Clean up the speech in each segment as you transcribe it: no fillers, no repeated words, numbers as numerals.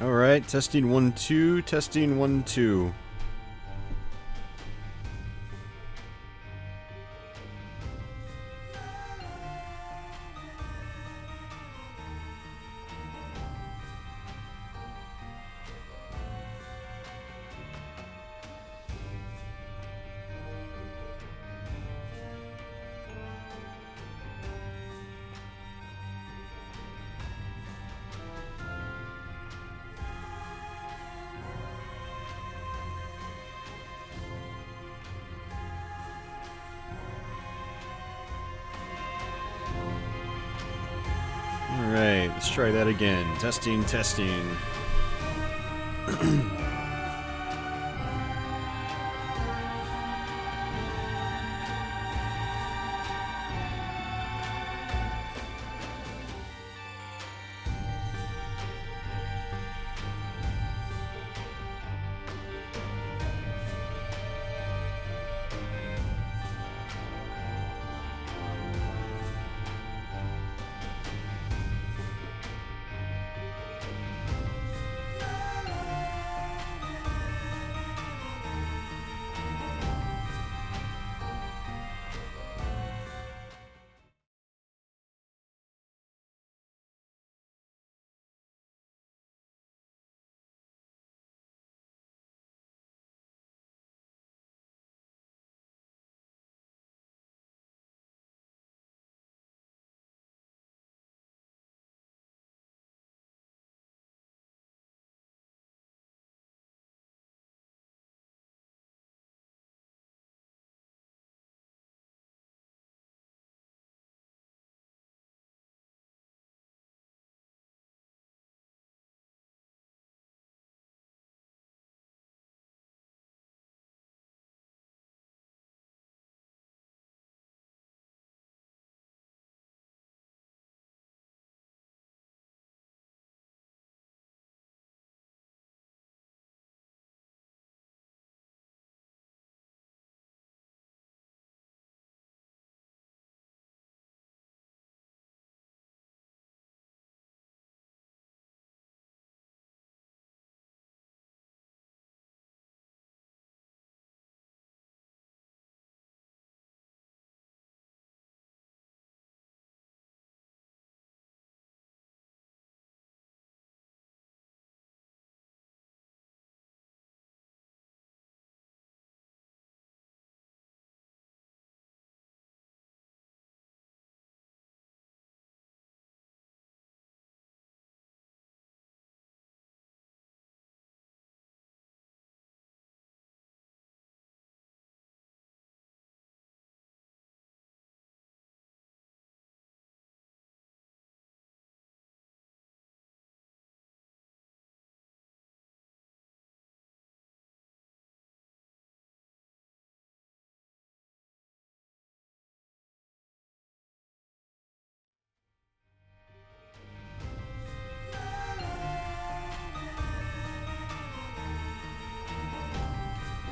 Alright, testing 1 2, testing 1 2. Alright, let's try that again. Testing, testing.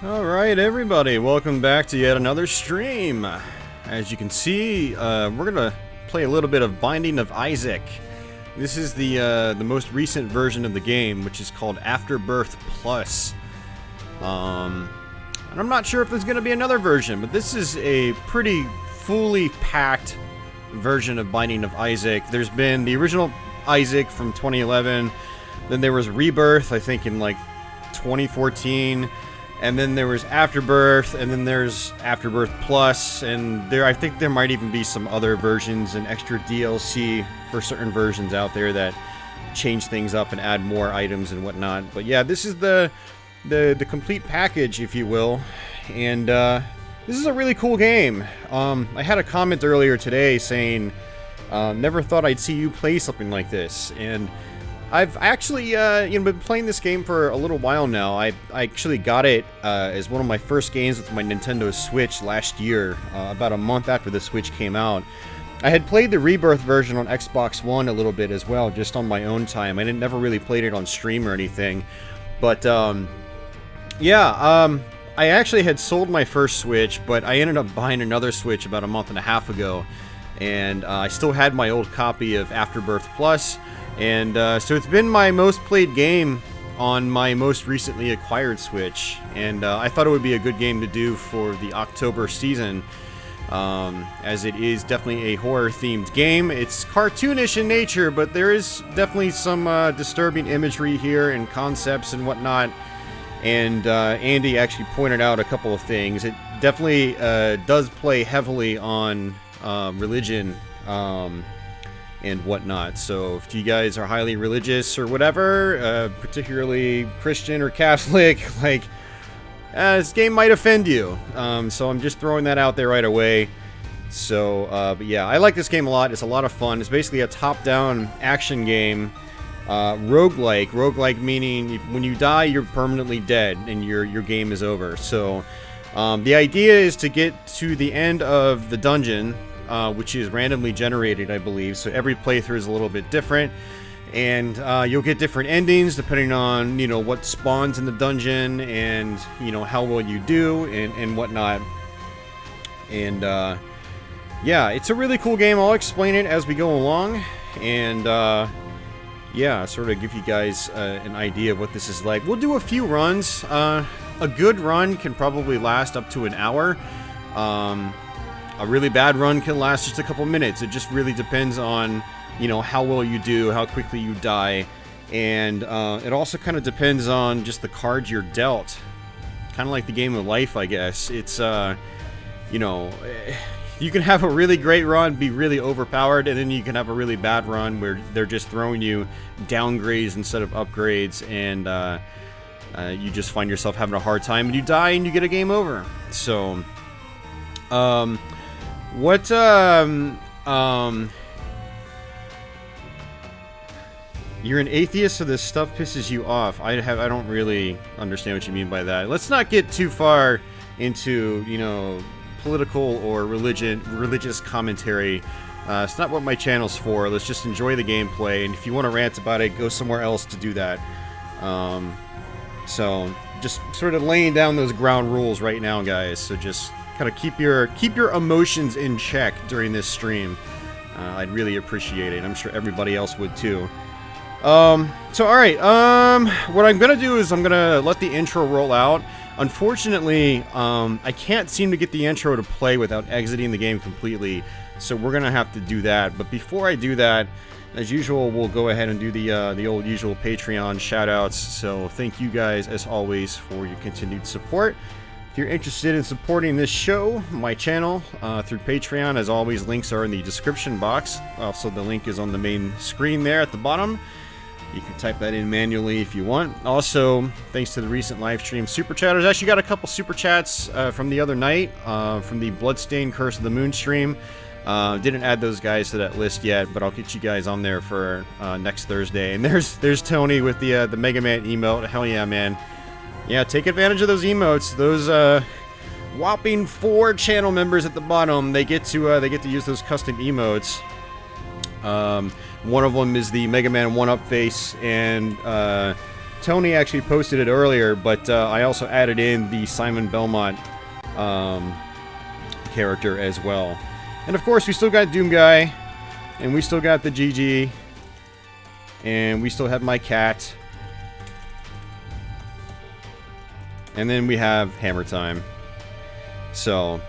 Alright everybody, welcome back to yet another stream. As you can see, we're gonna play a little bit of Binding of Isaac. This is the most recent version of the game, which is called Afterbirth Plus. And I'm not sure if there's gonna be another version, but this is a pretty fully packed version of Binding of Isaac. There's been the original Isaac from 2011, then there was Rebirth, I think in like 2014, and then there was Afterbirth, and then there's Afterbirth Plus, and I think there might even be some other versions and extra DLC for certain versions out there that change things up and add more items and whatnot. But yeah, this is the complete package, if you will, and this is a really cool game. I had a comment earlier today saying, never thought I'd see you play something like this, and I've actually been playing this game for a little while now. I actually got it as one of my first games with my Nintendo Switch last year, about a month after the Switch came out. I had played the Rebirth version on Xbox One a little bit as well, just on my own time. I never really played it on stream or anything. But, I actually had sold my first Switch, but I ended up buying another Switch about a month and a half ago. and I still had my old copy of Afterbirth Plus, and so it's been my most played game on my most recently acquired Switch, and I thought it would be a good game to do for the October season, as it is definitely a horror-themed game. It's cartoonish in nature, but there is definitely some disturbing imagery here and concepts and whatnot, and Andy actually pointed out a couple of things. It definitely does play heavily on religion and whatnot. So if you guys are highly religious or whatever, particularly Christian or Catholic, like, this game might offend you. So I'm just throwing that out there right away. So, but yeah, I like this game a lot. It's a lot of fun. It's basically a top-down action game. Roguelike. Roguelike meaning when you die, you're permanently dead and your game is over. So the idea is to get to the end of the dungeon, which is randomly generated, I believe. So every playthrough is a little bit different, and you'll get different endings depending on, you know, what spawns in the dungeon and, you know, how well you do and whatnot. And yeah, it's a really cool game. I'll explain it as we go along, and yeah, sort of give you guys an idea of what this is like. We'll do a few runs. A good run can probably last up to an hour. A really bad run can last just a couple minutes. It just really depends on, you know, how well you do, how quickly you die, and it also kind of depends on just the cards you're dealt. Kind of like the game of life, I guess. It's, you know, you can have a really great run, be really overpowered, and then you can have a really bad run where they're just throwing you downgrades instead of upgrades, and you just find yourself having a hard time, and you die, and you get a game over. So, you're an atheist, so this stuff pisses you off. I don't really understand what you mean by that. Let's not get too far into, you know, political or religious commentary. It's not what my channel's for. Let's just enjoy the gameplay, and if you want to rant about it, go somewhere else to do that. So just sort of laying down those ground rules right now, guys. So just kind of keep your emotions in check during this stream. I'd really appreciate it. I'm sure everybody else would too. So alright, what I'm gonna do is I'm gonna let the intro roll out. Unfortunately, I can't seem to get the intro to play without exiting the game completely, so we're gonna have to do that. But before I do that, as usual, we'll go ahead and do the old usual Patreon shoutouts. So thank you guys, as always, for your continued support. If you're interested in supporting this show, my channel, through Patreon, as always, links are in the description box. Also, the link is on the main screen there at the bottom. You can type that in manually if you want. Also, thanks to the recent live stream super chatters. Actually got a couple super chats from the other night, from the Bloodstained Curse of the Moon stream. Didn't add those guys to that list yet, but I'll get you guys on there for next Thursday. And there's Tony with the Mega Man emote. Hell yeah, man. Yeah, take advantage of those emotes. Those whopping 4 channel members at the bottom, they get to use those custom emotes. One of them is the Mega Man 1-up face, and Tony actually posted it earlier, but I also added in the Simon Belmont character as well. And of course, we still got Doom Guy, and we still got the GG, and we still have my cat. And then we have Hammer Time. So,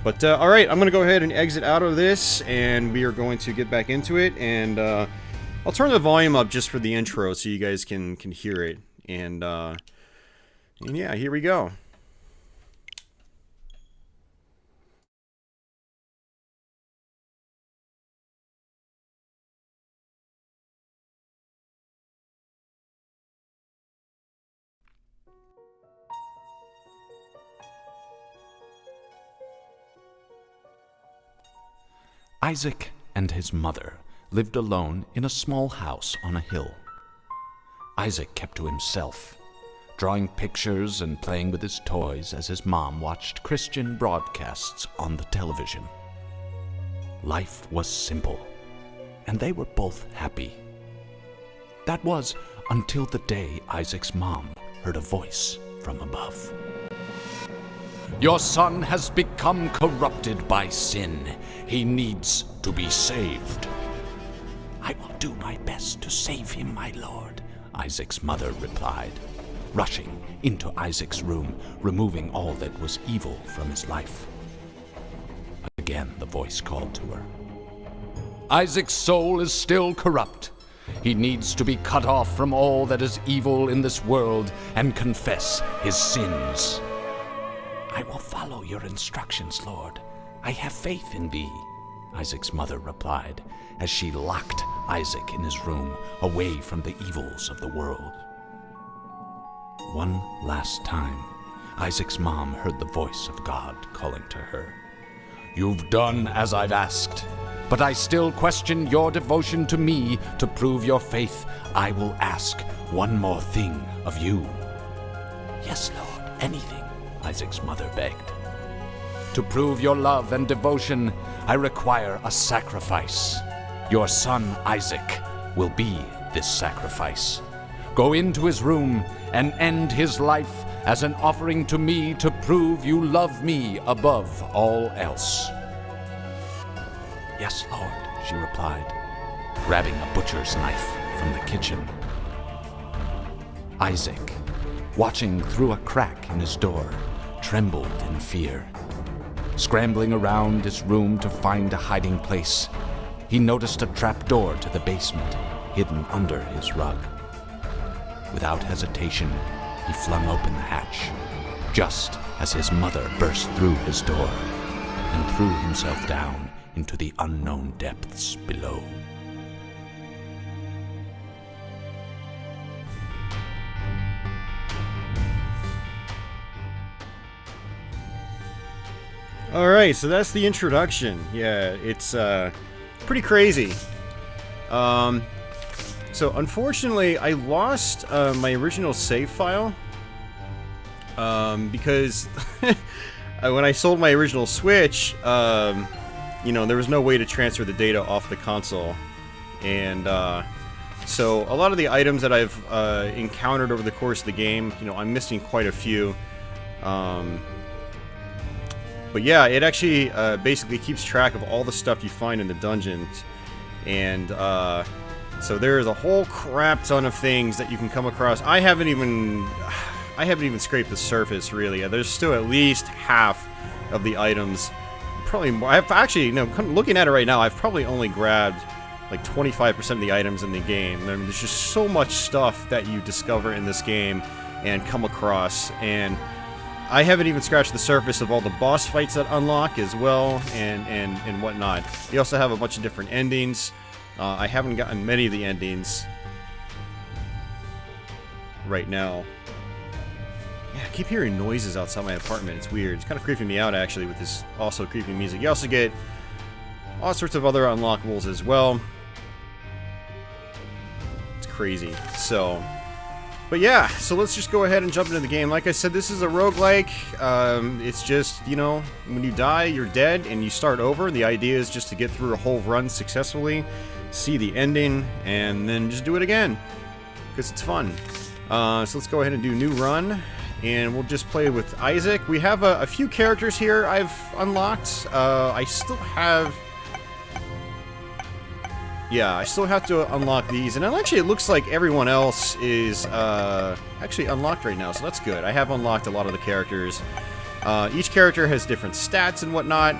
but alright, I'm going to go ahead and exit out of this, and we are going to get back into it, and I'll turn the volume up just for the intro so you guys can hear it. And yeah, here we go. Isaac and his mother lived alone in a small house on a hill. Isaac kept to himself, drawing pictures and playing with his toys as his mom watched Christian broadcasts on the television. Life was simple, and they were both happy. That was until the day Isaac's mom heard a voice from above. Your son has become corrupted by sin. He needs to be saved. I will do my best to save him, my lord, Isaac's mother replied, rushing into Isaac's room, removing all that was evil from his life. Again, the voice called to her. Isaac's soul is still corrupt. He needs to be cut off from all that is evil in this world and confess his sins. I will follow your instructions, Lord. I have faith in thee, Isaac's mother replied, as she locked Isaac in his room, away from the evils of the world. One last time, Isaac's mom heard the voice of God calling to her. You've done as I've asked, but I still question your devotion to me. To prove your faith, I will ask one more thing of you. Yes, Lord, anything, Isaac's mother begged. To prove your love and devotion, I require a sacrifice. Your son, Isaac, will be this sacrifice. Go into his room and end his life as an offering to me to prove you love me above all else. Yes, Lord, she replied, grabbing a butcher's knife from the kitchen. Isaac, watching through a crack in his door, trembled in fear. Scrambling around his room to find a hiding place, he noticed a trapdoor to the basement, hidden under his rug. Without hesitation, he flung open the hatch, just as his mother burst through his door and threw himself down into the unknown depths below. Alright, so that's the introduction. Yeah, it's pretty crazy. So unfortunately, I lost my original save file because when I sold my original Switch, you know, there was no way to transfer the data off the console, and so a lot of the items that I've encountered over the course of the game, you know, I'm missing quite a few. But yeah, it actually basically keeps track of all the stuff you find in the dungeons, and so there is a whole crap ton of things that you can come across. I haven't even scraped the surface, really. There's still at least half of the items. Probably more. I've actually, you know, looking at it right now, I've probably only grabbed like 25% of the items in the game. I mean, there's just so much stuff that you discover in this game and come across, and I haven't even scratched the surface of all the boss fights that unlock as well, and whatnot. You also have a bunch of different endings. I haven't gotten many of the endings right now. Yeah, I keep hearing noises outside my apartment. It's weird. It's kind of creeping me out, actually, with this also creepy music. You also get all sorts of other unlockables as well. It's crazy. So, but yeah, so let's just go ahead and jump into the game. Like I said, this is a roguelike. It's just, you know, when you die, you're dead, and you start over. The idea is just to get through a whole run successfully, see the ending, and then just do it again, because it's fun. So let's go ahead and do new run, and we'll just play with Isaac. We have a few characters here I've unlocked. I still have... Yeah, I still have to unlock these, and actually it looks like everyone else is actually unlocked right now, so that's good. I have unlocked a lot of the characters. Each character has different stats and whatnot.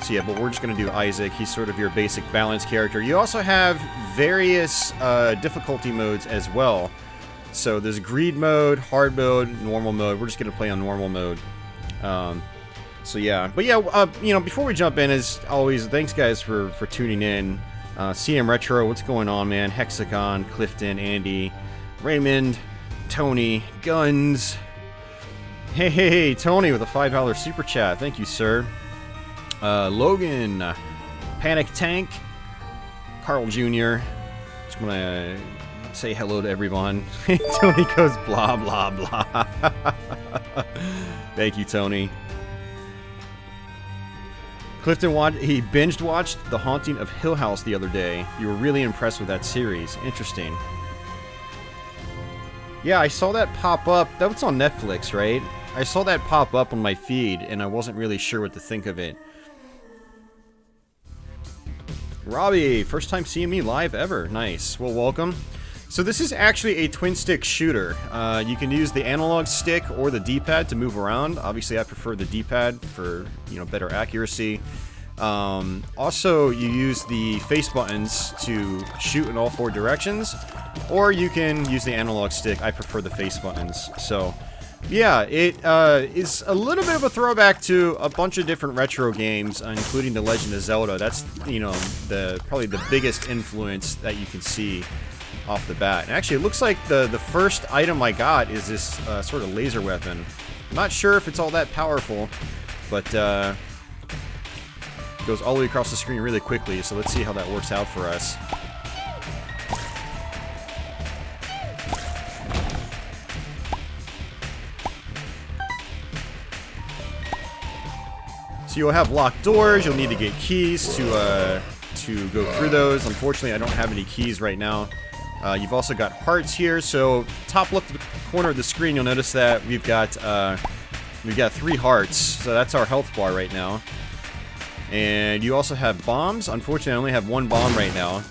So yeah, but we're just going to do Isaac. He's sort of your basic balance character. You also have various difficulty modes as well. So there's greed mode, hard mode, normal mode. We're just going to play on normal mode. So yeah, but yeah, you know, before we jump in, as always, thanks guys for tuning in. CM Retro, what's going on, man? Hexagon, Clifton, Andy, Raymond, Tony, Guns. Hey, Tony with a $5 super chat. Thank you, sir. Logan, Panic Tank, Carl Jr. Just want to say hello to everyone. Tony goes blah, blah, blah. Thank you, Tony. Clifton, he binge watched The Haunting of Hill House the other day. You were really impressed with that series. Interesting. Yeah, I saw that pop up. That was on Netflix, right? I saw that pop up on my feed, and I wasn't really sure what to think of it. Robbie, first time seeing me live ever. Nice. Well, welcome. So this is actually a twin-stick shooter. You can use the analog stick or the D-pad to move around. Obviously, I prefer the D-pad for, you know, better accuracy. Also, you use the face buttons to shoot in all 4 directions, or you can use the analog stick. I prefer the face buttons. So, yeah, it is a little bit of a throwback to a bunch of different retro games, including The Legend of Zelda. That's, you know, probably the biggest influence that you can see off the bat. And actually, it looks like the first item I got is this sort of laser weapon. I'm not sure if it's all that powerful, but it goes all the way across the screen really quickly, so let's see how that works out for us. So you'll have locked doors, you'll need to get keys to go through those. Unfortunately, I don't have any keys right now. You've also got hearts here, so top left corner of the screen, you'll notice that we've got 3 hearts, so that's our health bar right now. And you also have bombs. Unfortunately, I only have 1 bomb right now.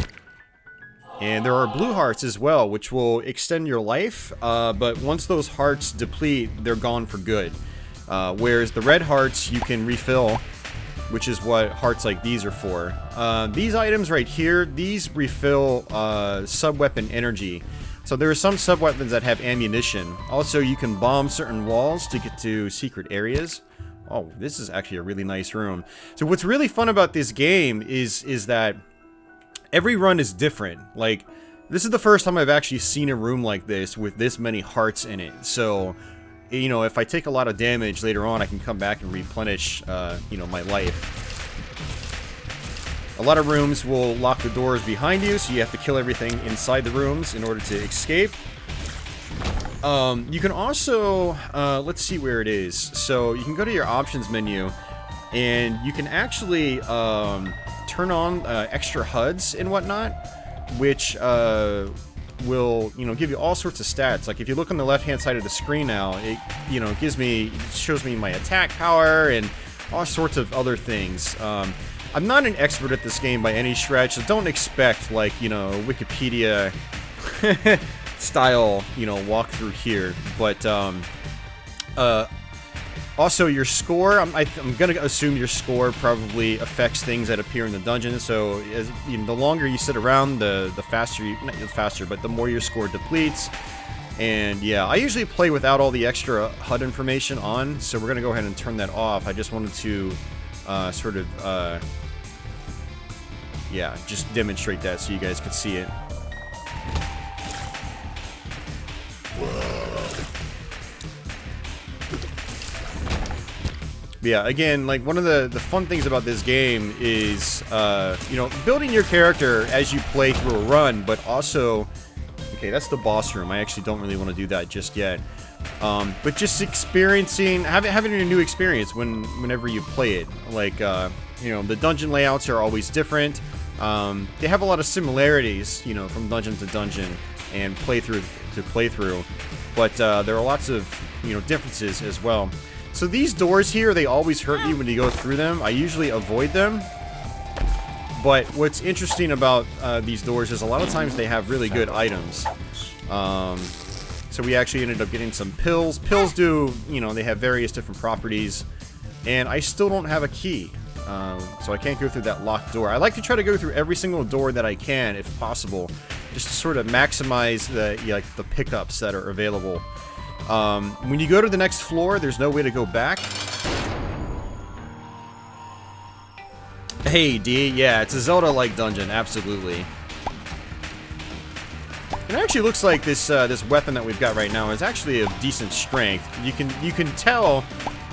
And there are blue hearts as well, which will extend your life, but once those hearts deplete, they're gone for good. Whereas the red hearts you can refill, which is what hearts like these are for. These items right here, these refill sub-weapon energy. So there are some sub-weapons that have ammunition. Also, you can bomb certain walls to get to secret areas. Oh, this is actually a really nice room. So what's really fun about this game is that every run is different. Like, this is the first time I've actually seen a room like this with this many hearts in it. So, you know, if I take a lot of damage later on, I can come back and replenish, you know, my life. A lot of rooms will lock the doors behind you, so you have to kill everything inside the rooms in order to escape. You can also, let's see where it is. So you can go to your options menu, and you can actually turn on extra HUDs and whatnot, which will, you know, give you all sorts of stats. Like if you look on the left-hand side of the screen now, it, you know, shows me my attack power and all sorts of other things. I'm not an expert at this game by any stretch, so don't expect, like, you know, Wikipedia style, you know, walkthrough here. But also your score, I'm gonna assume your score probably affects things that appear in the dungeon. So as you know, the longer you sit around, the faster not the faster, but the more your score depletes. And yeah, I usually play without all the extra HUD information on, so we're gonna go ahead and turn that off. I just wanted to sort of yeah, just demonstrate that so you guys could see it. But yeah, again, like one of the fun things about this game is, you know, building your character as you play through a run, but also, okay, that's the boss room. I actually don't really want to do that just yet. But just experiencing, having a new experience whenever you play it. Like, you know, the dungeon layouts are always different. They have a lot of similarities, you know, from dungeon to dungeon and playthrough to playthrough, but there are lots of, you know, differences as well. So these doors here, they always hurt you when you go through them. I usually avoid them, but what's interesting about these doors is a lot of times they have really good items. So we actually ended up getting some pills. Pills do, you know, they have various different properties, and I still don't have a key. So I can't go through that locked door. I like to try to go through every single door that I can, if possible, just to sort of maximize the pickups that are available. When you go to the next floor, there's no way to go back. Hey, D, yeah, it's a Zelda-like dungeon, absolutely. It actually looks like this this weapon that we've got right now is actually of decent strength. You can tell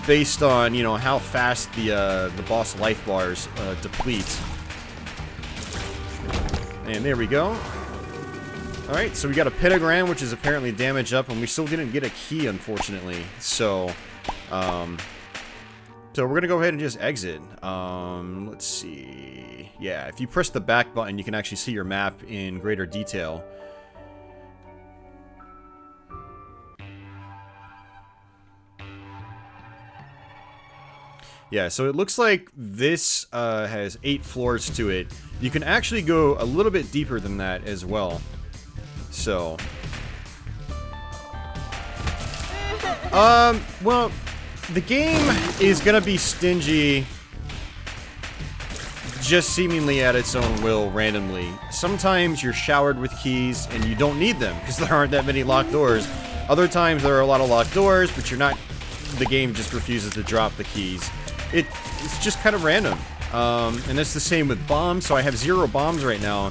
based on, you know, how fast the boss life bars deplete. And there we go. Alright, so we got a pentagram, which is apparently damaged up, and we still didn't get a key, unfortunately. So, so we're gonna go ahead and just exit. Let's see. Yeah, if you press the back button, you can actually see your map in greater detail. Yeah, so it looks like this has 8 floors to it. You can actually go a little bit deeper than that as well. So... well, the game is gonna be stingy just seemingly at its own will randomly. Sometimes you're showered with keys and you don't need them because there aren't that many locked doors. Other times there are a lot of locked doors, but you're not... the game just refuses to drop the keys. It's just kind of random. And it's the same with bombs, so I have 0 bombs right now.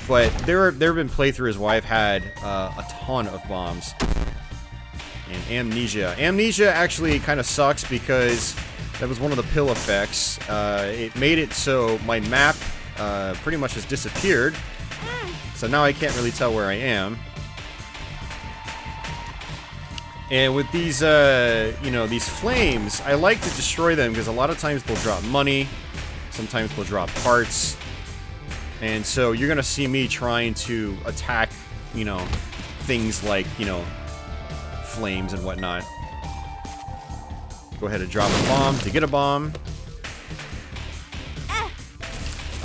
But there have been playthroughs where I've had a ton of bombs. And amnesia. Amnesia actually kind of sucks because that was one of the pill effects. It made it so my map pretty much has disappeared. So now I can't really tell where I am. And with these, you know, these flames, I like to destroy them because a lot of times they'll drop money. Sometimes they'll drop parts. And so you're going to see me trying to attack, you know, things like, you know, flames and whatnot. Go ahead and drop a bomb to get a bomb.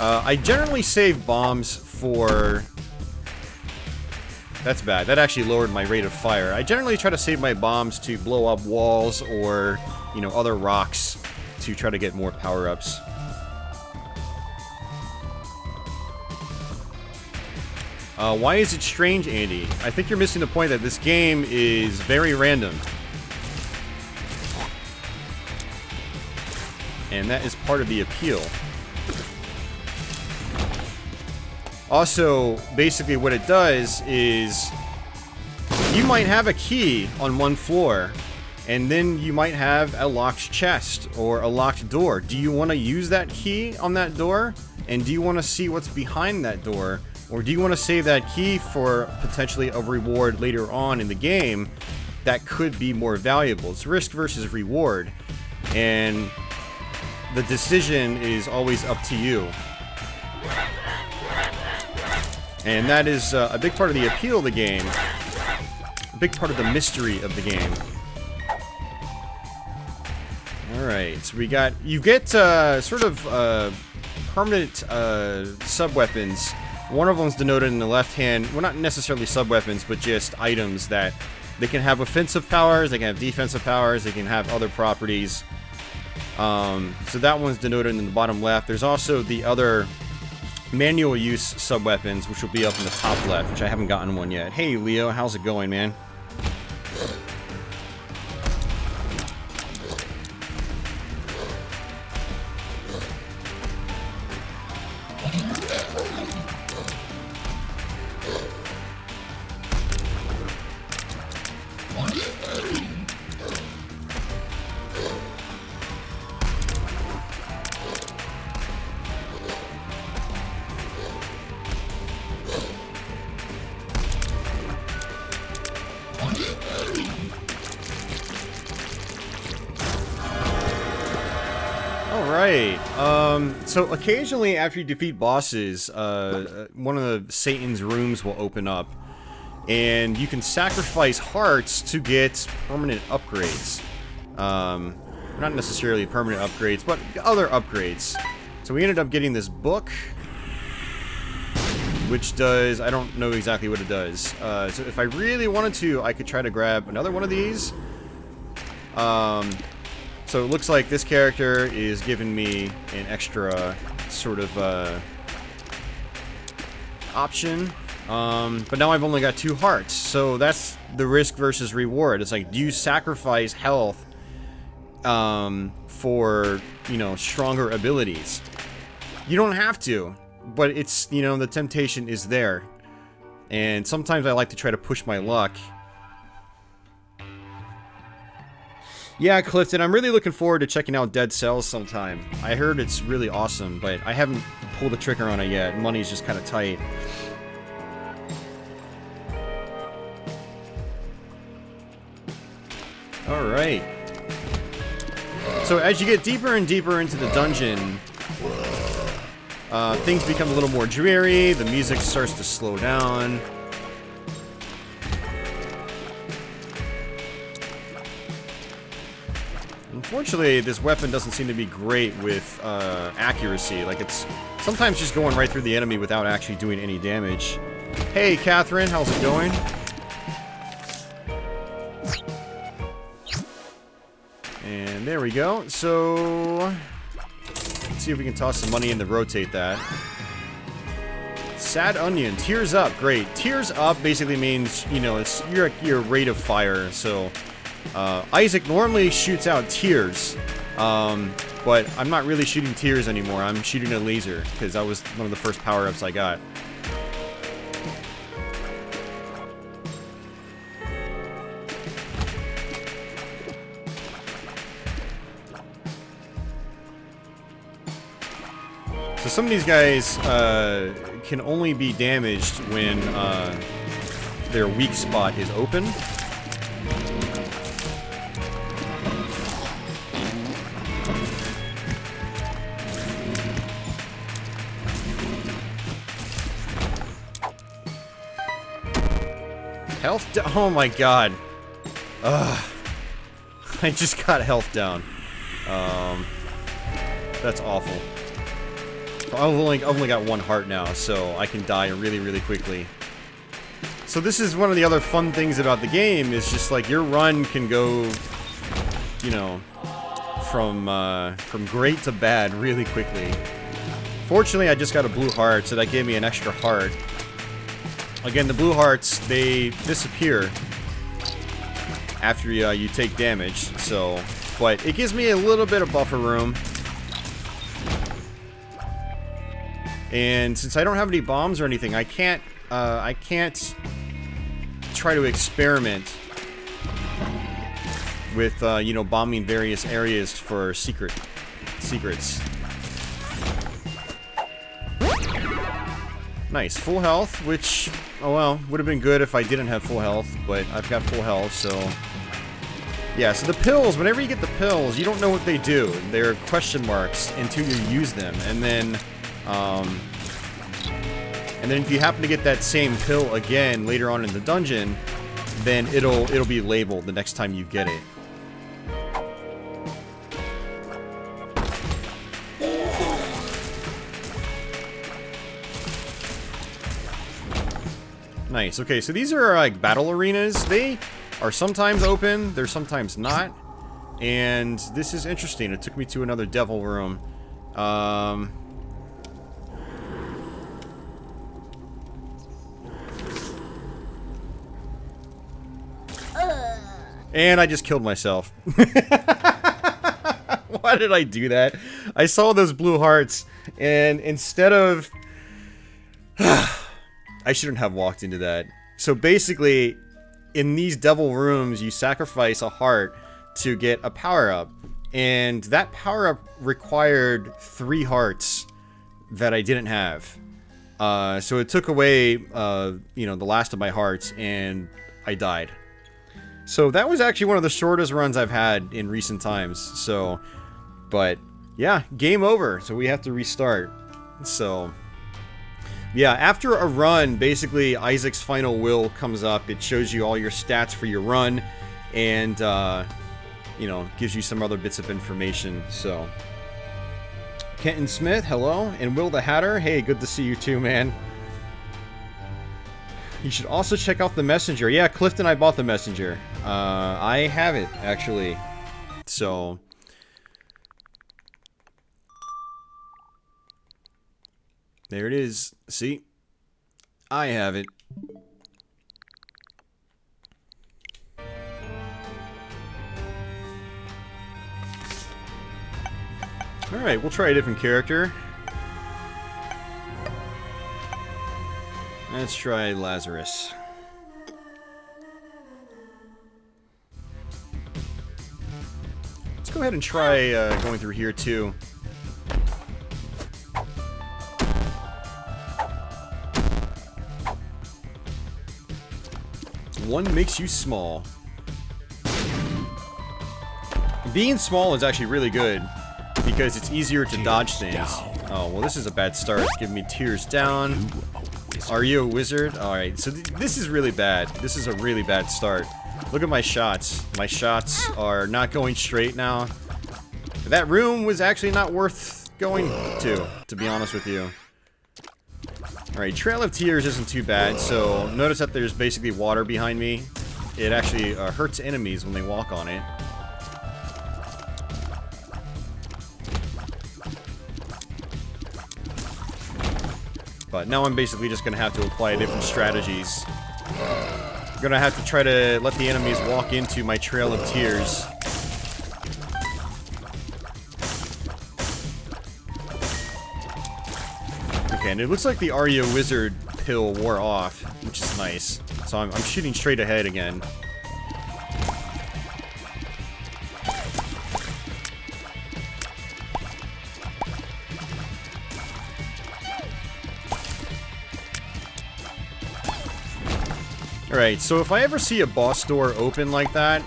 I generally save bombs for... That's bad. That actually lowered my rate of fire. I generally try to save my bombs to blow up walls or, you know, other rocks to try to get more power-ups. Why is it strange, Andy? I think you're missing the point that this game is very random. And that is part of the appeal. Also, basically what it does is you might have a key on one floor, and then you might have a locked chest or a locked door. Do you want to use that key on that door? And do you want to see what's behind that door? Or do you want to save that key for potentially a reward later on in the game that could be more valuable? It's risk versus reward. And the decision is always up to you. And that is a big part of the appeal of the game. A big part of the mystery of the game. Alright, so we got... You get sort of permanent sub-weapons. One of them's denoted in the left hand. Well, not necessarily sub-weapons, but just items that... They can have offensive powers, they can have defensive powers, they can have other properties. So that one's denoted in the bottom left. There's also the other manual use sub-weapons, which will be up in the top left, which I haven't gotten one yet. Hey, Leo, how's it going, man? Alright, so occasionally after you defeat bosses, one of Satan's rooms will open up, and you can sacrifice hearts to get permanent upgrades. Not necessarily permanent upgrades, but other upgrades. So we ended up getting this book, which does, I don't know exactly what it does. So if I really wanted to, I could try to grab another one of these. So it looks like this character is giving me an extra sort of option. But now I've only got 2 hearts. So that's the risk versus reward. It's like, do you sacrifice health for, you know, stronger abilities? You don't have to, but it's, you know, the temptation is there. And sometimes I like to try to push my luck. Yeah, Clifton, I'm really looking forward to checking out Dead Cells sometime. I heard it's really awesome, but I haven't pulled the trigger on it yet. Money's just kind of tight. Alright. So as you get deeper and deeper into the dungeon, things become a little more dreary, the music starts to slow down. Unfortunately, this weapon doesn't seem to be great with accuracy. Like, it's sometimes just going right through the enemy without actually doing any damage. Hey, Catherine, how's it going? And there we go. So, let's see if we can toss some money in to rotate that. Sad onion, tears up, great. Tears up basically means, you know, it's your rate of fire. So, Isaac normally shoots out tears, but I'm not really shooting tears anymore. I'm shooting a laser because that was one of the first power-ups I got. So some of these guys can only be damaged when their weak spot is open. Health down. Oh my god. Ugh. I just got health down. That's awful. I've only got one heart now, so I can die really, really quickly. So this is one of the other fun things about the game, is just like your run can go, you know, from great to bad really quickly. Fortunately, I just got a blue heart, so that gave me an extra heart. Again, the blue hearts, they disappear after you take damage, so... But it gives me a little bit of buffer room. And since I don't have any bombs or anything, I can't try to experiment with, you know, bombing various areas for secrets. Nice, full health, which, oh well, would have been good if I didn't have full health, but I've got full health, so... Yeah, so the pills, whenever you get the pills, you don't know what they do. They're question marks until you use them, and then if you happen to get that same pill again later on in the dungeon, then it'll be labeled the next time you get it. Nice. Okay, so these are like battle arenas. They are sometimes open, they're sometimes not. And this is interesting. It took me to another devil room. And I just killed myself. Why did I do that? I saw those blue hearts, and instead of... I shouldn't have walked into that. So basically, in these devil rooms, you sacrifice a heart to get a power-up. And that power-up required 3 hearts that I didn't have. So it took away, you know, the last of my hearts, and I died. So that was actually one of the shortest runs I've had in recent times. So, but yeah, game over. So we have to restart. So, yeah, after a run, basically Isaac's final will comes up. It shows you all your stats for your run, and you know, gives you some other bits of information. So, Kenton Smith, hello, and Will the Hatter, hey, good to see you too, man. You should also check out the Messenger. Yeah, Clifton, I bought the Messenger. I have it, actually. So... there it is. See? I have it. Alright, we'll try a different character. Let's try Lazarus. Let's go ahead and try going through here too. One makes you small. Being small is actually really good because it's easier to dodge things. Oh, well, this is a bad start. It's giving me tears down. Are you a wizard? Alright, so this is really bad. This is a really bad start. Look at my shots. My shots are not going straight now. that room was actually not worth going to be honest with you. Alright, Trail of Tears isn't too bad, so notice that there's basically water behind me. It actually hurts enemies when they walk on it. But now I'm basically just going to have to apply different strategies. I'm going to have to try to let the enemies walk into my Trail of Tears. Okay, and it looks like the Arya Wizard pill wore off, which is nice. So I'm shooting straight ahead again. Alright, so if I ever see a boss door open like that,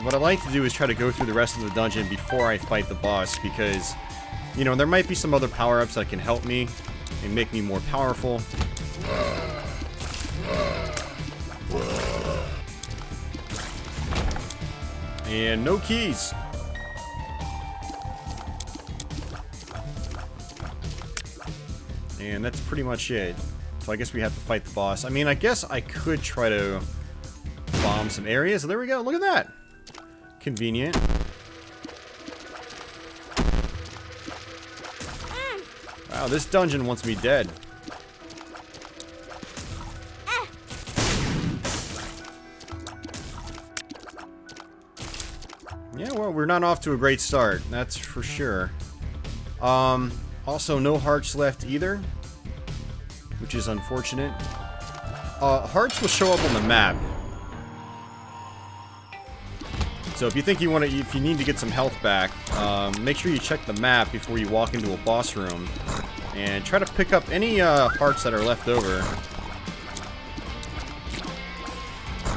what I like to do is try to go through the rest of the dungeon before I fight the boss, because, you know, there might be some other power-ups that can help me and make me more powerful. And no keys. And that's pretty much it. So I guess we have to fight the boss. I mean, I guess I could try to bomb some areas. There we go. Look at that. Convenient. Wow, this dungeon wants me dead. Yeah, well, we're not off to a great start. That's for sure. Also, no hearts left either, which is unfortunate. Hearts will show up on the map. So if you think if you need to get some health back, make sure you check the map before you walk into a boss room, and try to pick up any hearts that are left over.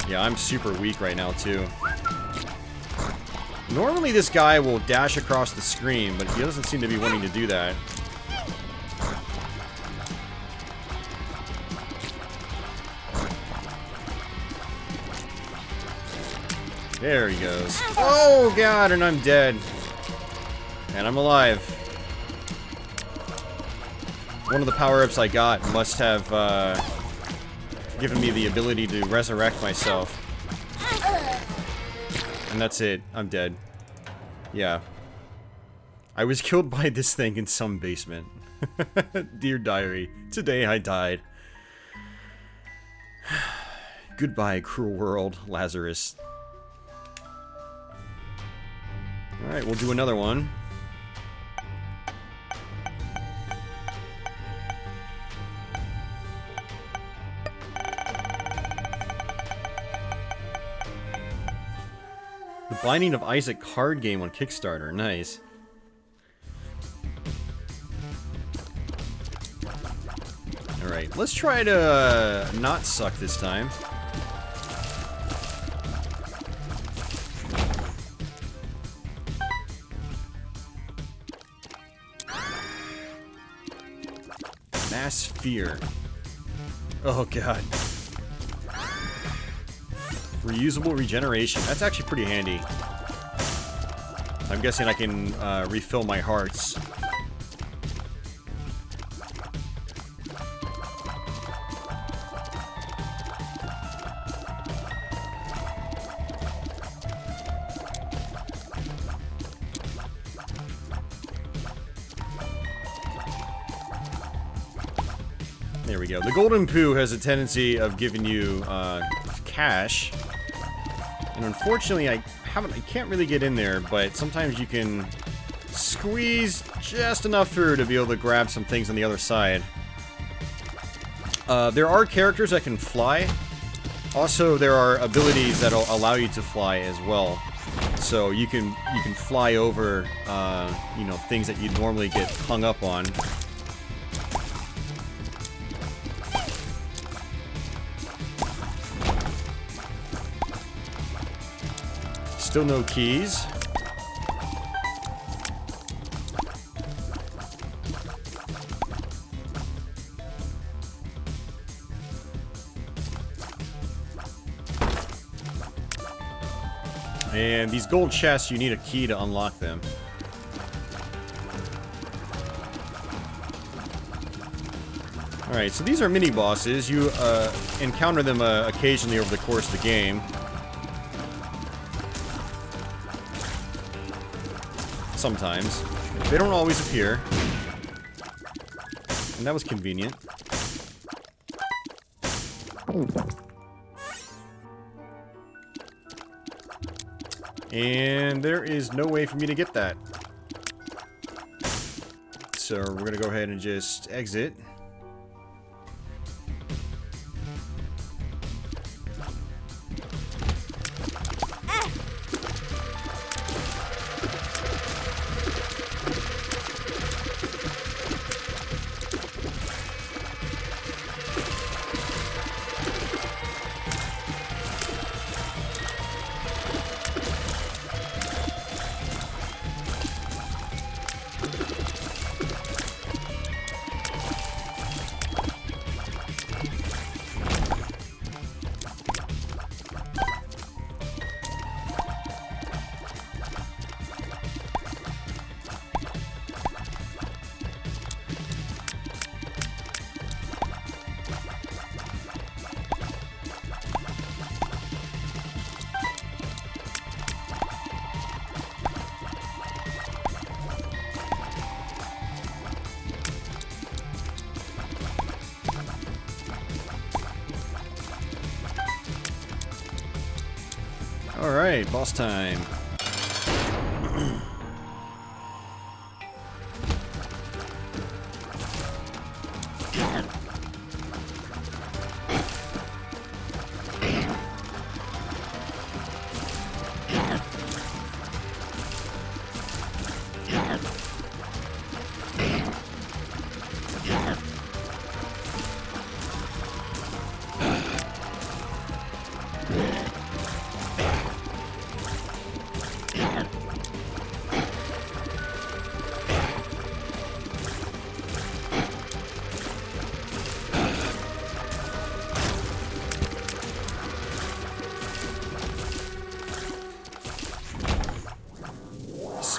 Yeah, I'm super weak right now too. Normally this guy will dash across the screen, but he doesn't seem to be wanting to do that. There he goes. Oh god, and I'm dead. And I'm alive. One of the power-ups I got must have given me the ability to resurrect myself. And that's it. I'm dead. Yeah. I was killed by this thing in some basement. Dear diary, today I died. Goodbye, cruel world, Lazarus. Alright, we'll do another one. The Binding of Isaac card game on Kickstarter. Nice. Alright, let's try to not suck this time. Mass fear. Oh god. Reusable regeneration. That's actually pretty handy. I'm guessing I can refill my hearts. There we go. The golden poo has a tendency of giving you cash, and unfortunately I can't really get in there, but sometimes you can squeeze just enough through to be able to grab some things on the other side. There are characters that can fly. Also, there are abilities that'll allow you to fly as well. So you can fly over you know, things that you'd normally get hung up on. Still no keys. And these gold chests, you need a key to unlock them. Alright, so these are mini-bosses. You encounter them occasionally over the course of the game. Sometimes. They don't always appear. And that was convenient. And there is no way for me to get that. So we're gonna go ahead and just exit. Alright, boss time.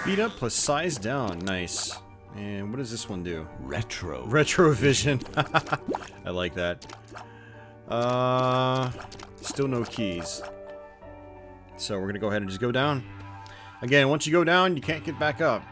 Speed up plus size down. Nice. And what does this one do? Retro. Retrovision. I like that. Still no keys. So we're gonna go ahead and just go down. Again, once you go down, you can't get back up.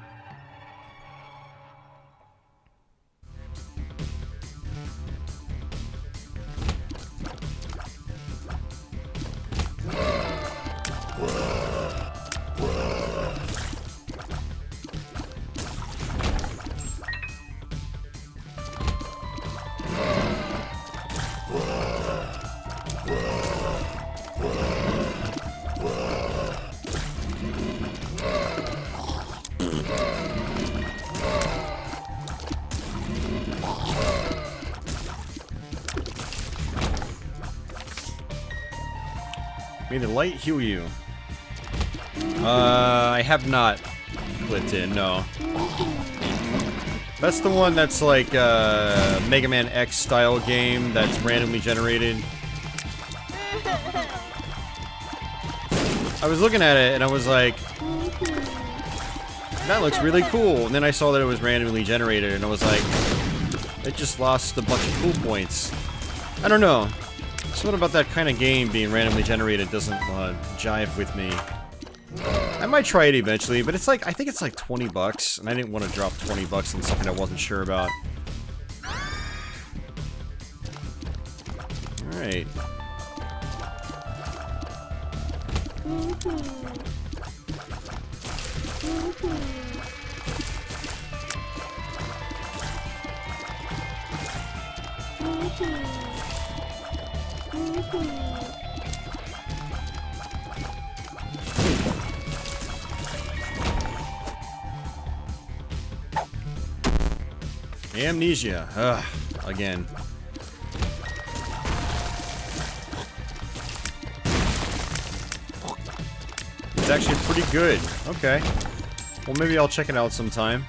May the light heal you. I have not clicked in, no. That's the one that's like Mega Man X style game that's randomly generated. I was looking at it and I was like, that looks really cool. And then I saw that it was randomly generated and I was like, it just lost a bunch of cool points. I don't know. Something about that kind of game being randomly generated doesn't jive with me. I might try it eventually, but it's like, I think it's like 20 bucks, and I didn't want to drop 20 bucks on something I wasn't sure about. Alright. Amnesia. Ugh, again. It's actually pretty good. Okay. Well, maybe I'll check it out sometime.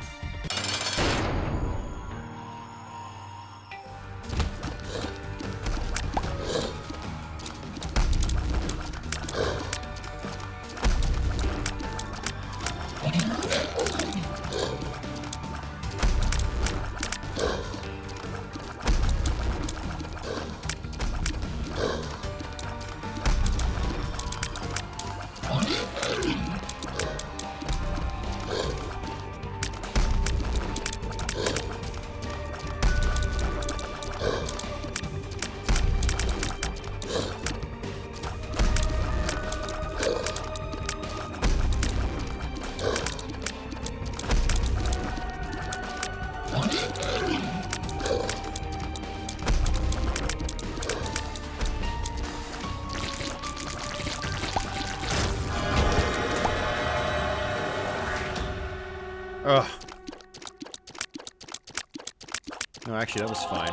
No, actually, that was fine.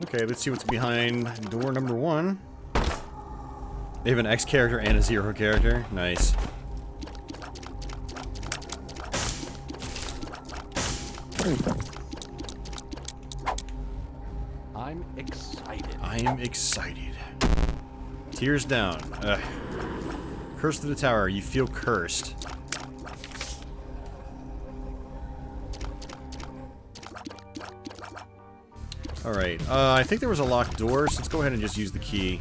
Okay, let's see what's behind door number 1. They have an X character and a 0 character. Nice. I'm excited. I am excited. Tears down. Ugh. Curse to the tower. You feel cursed. Alright, I think there was a locked door, so let's go ahead and just use the key.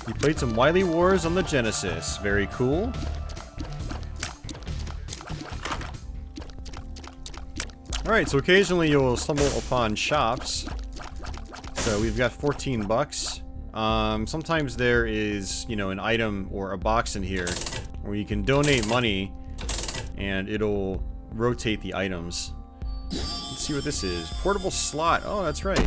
You played some Wily Wars on the Genesis. Very cool. Alright, so occasionally you'll stumble upon shops. So we've got 14 bucks. Sometimes there is, you know, an item or a box in here where you can donate money and it'll rotate the items. Let's see what this is. Portable slot. Oh, that's right.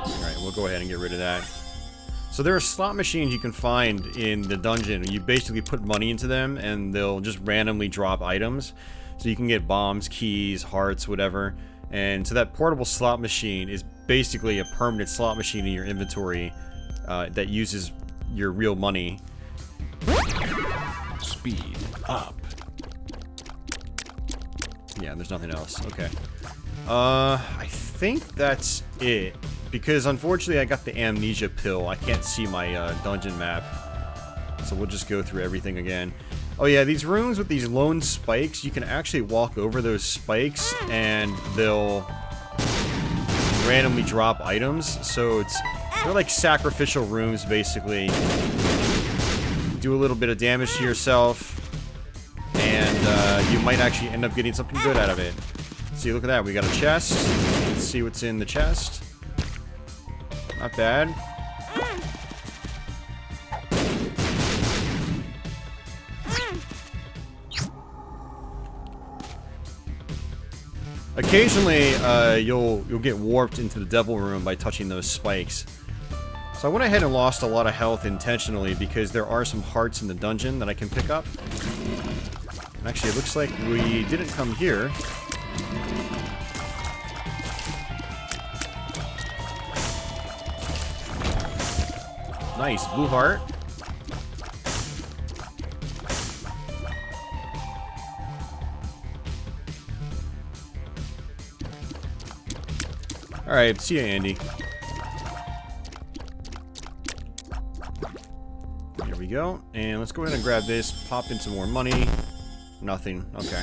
Alright, we'll go ahead and get rid of that. So there are slot machines you can find in the dungeon. You basically put money into them and they'll just randomly drop items. So you can get bombs, keys, hearts, whatever. And so that portable slot machine is basically a permanent slot machine in your inventory that uses your real money. Speed up. Yeah, there's nothing else. Okay. I think that's it. Because unfortunately I got the amnesia pill. I can't see my dungeon map. So we'll just go through everything again. Oh yeah, these rooms with these lone spikes, you can actually walk over those spikes and they'll randomly drop items. So they're like sacrificial rooms basically. Do a little bit of damage to yourself and you might actually end up getting something good out of it. See, look at that. We got a chest. Let's see what's in the chest. Not bad. Occasionally, you'll get warped into the devil room by touching those spikes. So I went ahead and lost a lot of health intentionally because there are some hearts in the dungeon that I can pick up. And actually, it looks like we didn't come here. Nice, blue heart. Alright, see ya, Andy. There we go. And let's go ahead and grab this, pop in some more money. Nothing. Okay.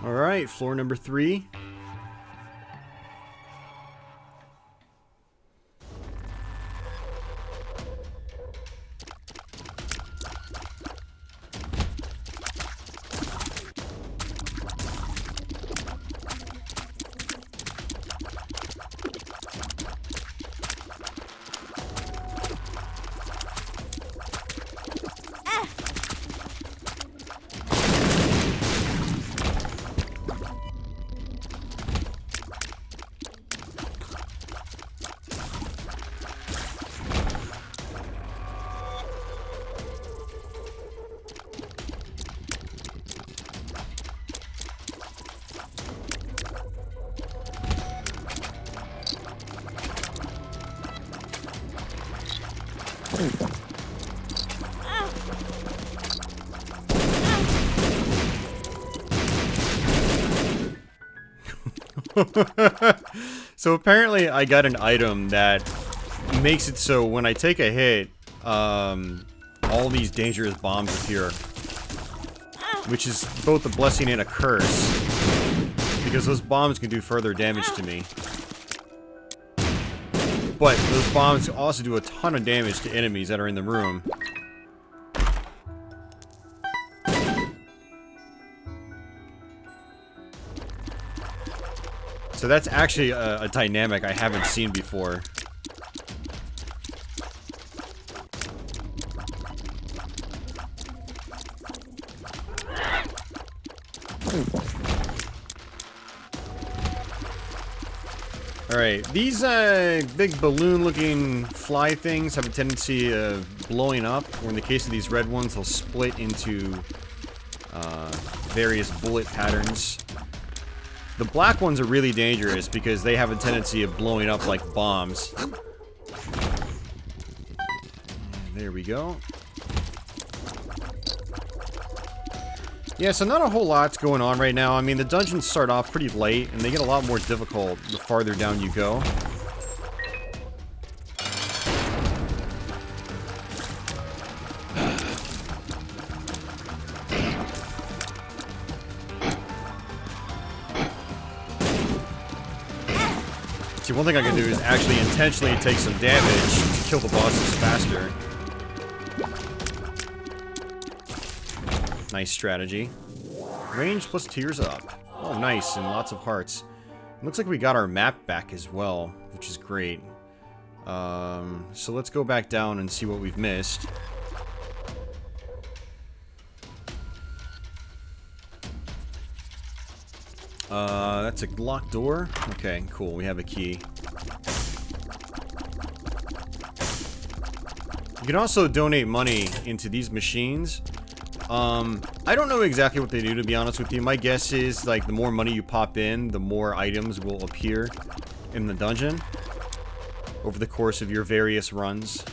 Alright, floor number 3. So apparently I got an item that makes it so when I take a hit, all these dangerous bombs appear. Which is both a blessing and a curse. Because those bombs can do further damage to me. But those bombs also do a ton of damage to enemies that are in the room. So that's actually a dynamic I haven't seen before. Alright, these big balloon-looking fly things have a tendency of blowing up, or in the case of these red ones, they'll split into various bullet patterns. The black ones are really dangerous because they have a tendency of blowing up like bombs. There we go. Yeah, so not a whole lot's going on right now. I mean, the dungeons start off pretty late, and they get a lot more difficult the farther down you go. See, one thing I can do is actually intentionally take some damage to kill the bosses faster. Nice strategy. Range plus tears up. Oh, nice, and lots of hearts. It looks like we got our map back as well, which is great. So let's go back down and see what we've missed. That's a locked door. Okay, cool. We have a key. You can also donate money into these machines. I don't know exactly what they do, to be honest with you. My guess is, like, the more money you pop in, the more items will appear in the dungeon over the course of your various runs.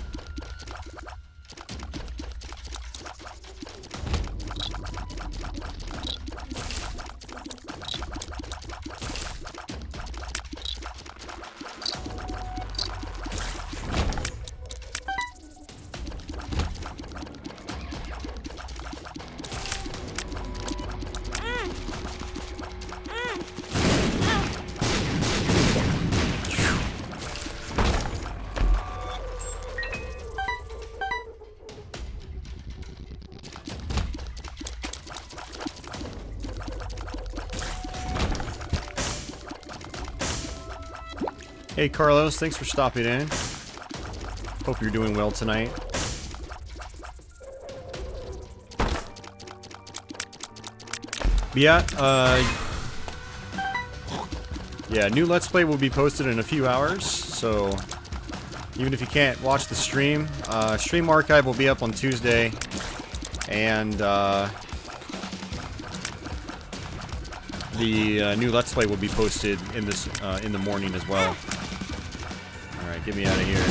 Hey Carlos, thanks for stopping in. Hope you're doing well tonight. Yeah, new Let's Play will be posted in a few hours, so even if you can't watch the stream, stream archive will be up on Tuesday, and the new Let's Play will be posted in this in the morning as well. All right, get me out of here.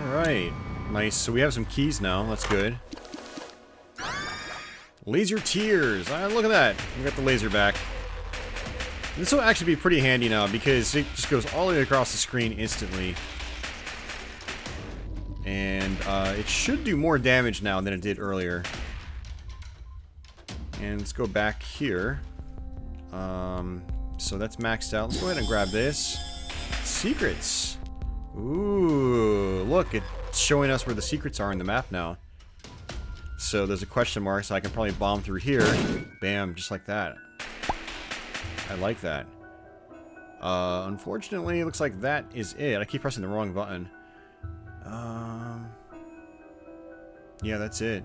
Alright, nice. So we have some keys now. That's good. Laser tears. Look at that. We got the laser back. This will actually be pretty handy now because it just goes all the way across the screen instantly. And it should do more damage now than it did earlier. And let's go back here. So that's maxed out. Let's go ahead and grab this. Secrets. Ooh, look, it's showing us where the secrets are in the map now. So there's a question mark, so I can probably bomb through here. Bam, just like that. I like that. Unfortunately, it looks like that is it. I keep pressing the wrong button. Yeah, that's it.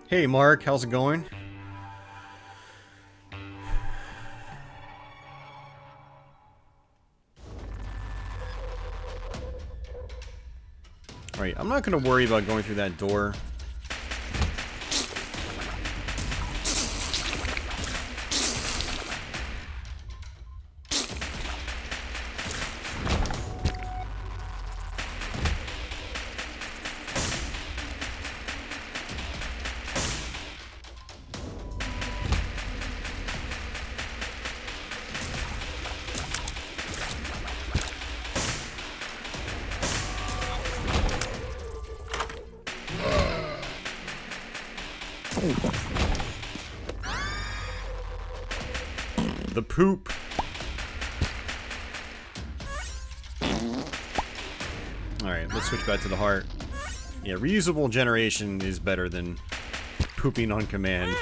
Hey Mark, how's it going? Alright, I'm not gonna worry about going through that door. The poop. Alright, let's switch back to the heart. Yeah, reusable generation is better than pooping on command.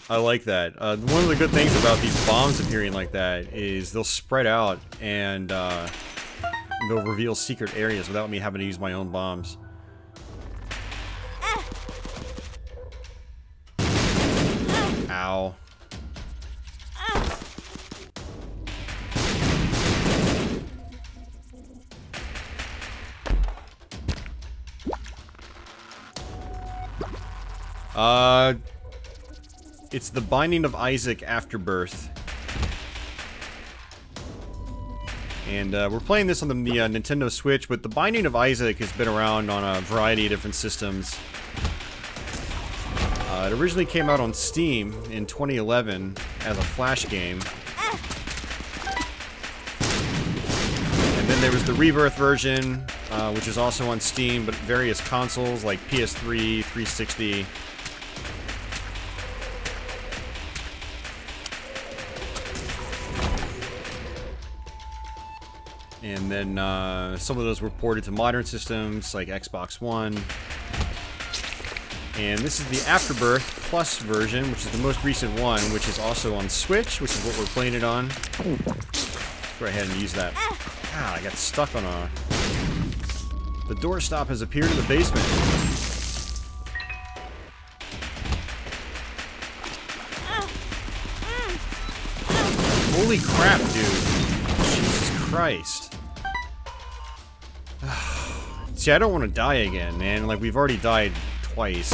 I like that. One of the good things about these bombs appearing like that is they'll spread out and they'll reveal secret areas without me having to use my own bombs. Ow. It's the Binding of Isaac Afterbirth. And we're playing this on the Nintendo Switch, but the Binding of Isaac has been around on a variety of different systems. It originally came out on Steam in 2011 as a Flash game. And then there was the Rebirth version, which is also on Steam, but various consoles like PS3, 360. And then some of those were ported to modern systems like Xbox One. And this is the Afterbirth Plus version, which is the most recent one, which is also on Switch, which is what we're playing it on. Let's go ahead and use that. Ah, I got stuck on a... The doorstop has appeared in the basement. Holy crap, dude. Jesus Christ. See, I don't want to die again, man. Like, we've already died twice.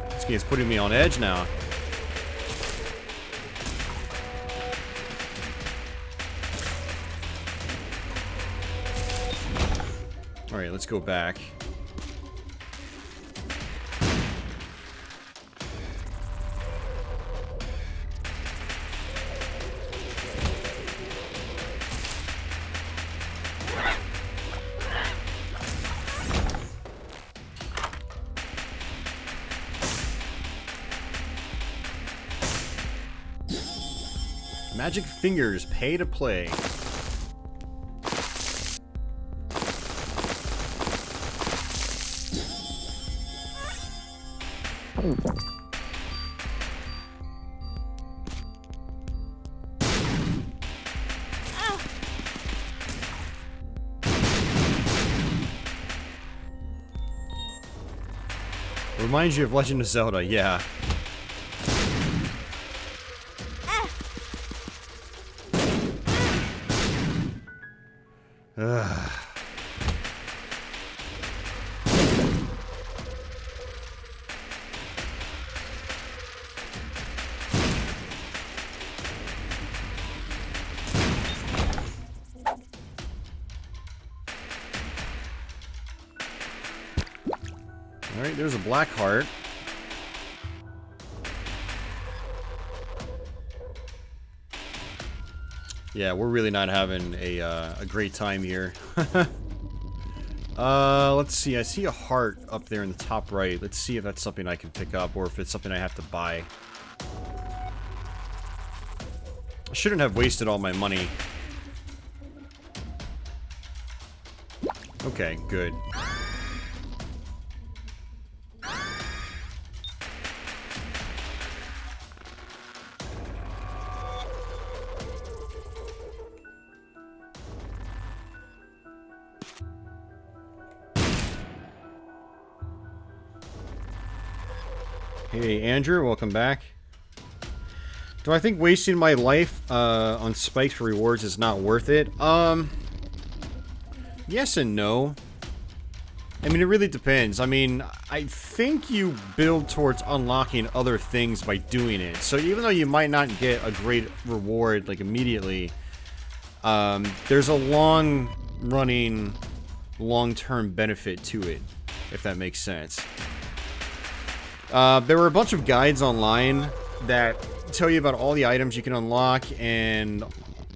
This game's putting me on edge now. Alright, let's go back. Magic Fingers, pay to play. Reminds you of Legend of Zelda, yeah. Ugh. Alright, there's a black heart. Yeah, we're really not having a great time here. Let's see. I see a heart up there in the top right. Let's see if that's something I can pick up or if it's something I have to buy. I shouldn't have wasted all my money. Okay, good. Hey, Andrew, welcome back. Do I think wasting my life on spikes for rewards is not worth it? Yes and no. I mean, it really depends. I mean, I think you build towards unlocking other things by doing it. So even though you might not get a great reward, like, immediately, there's a long-running, long-term benefit to it, if that makes sense. There were a bunch of guides online that tell you about all the items you can unlock and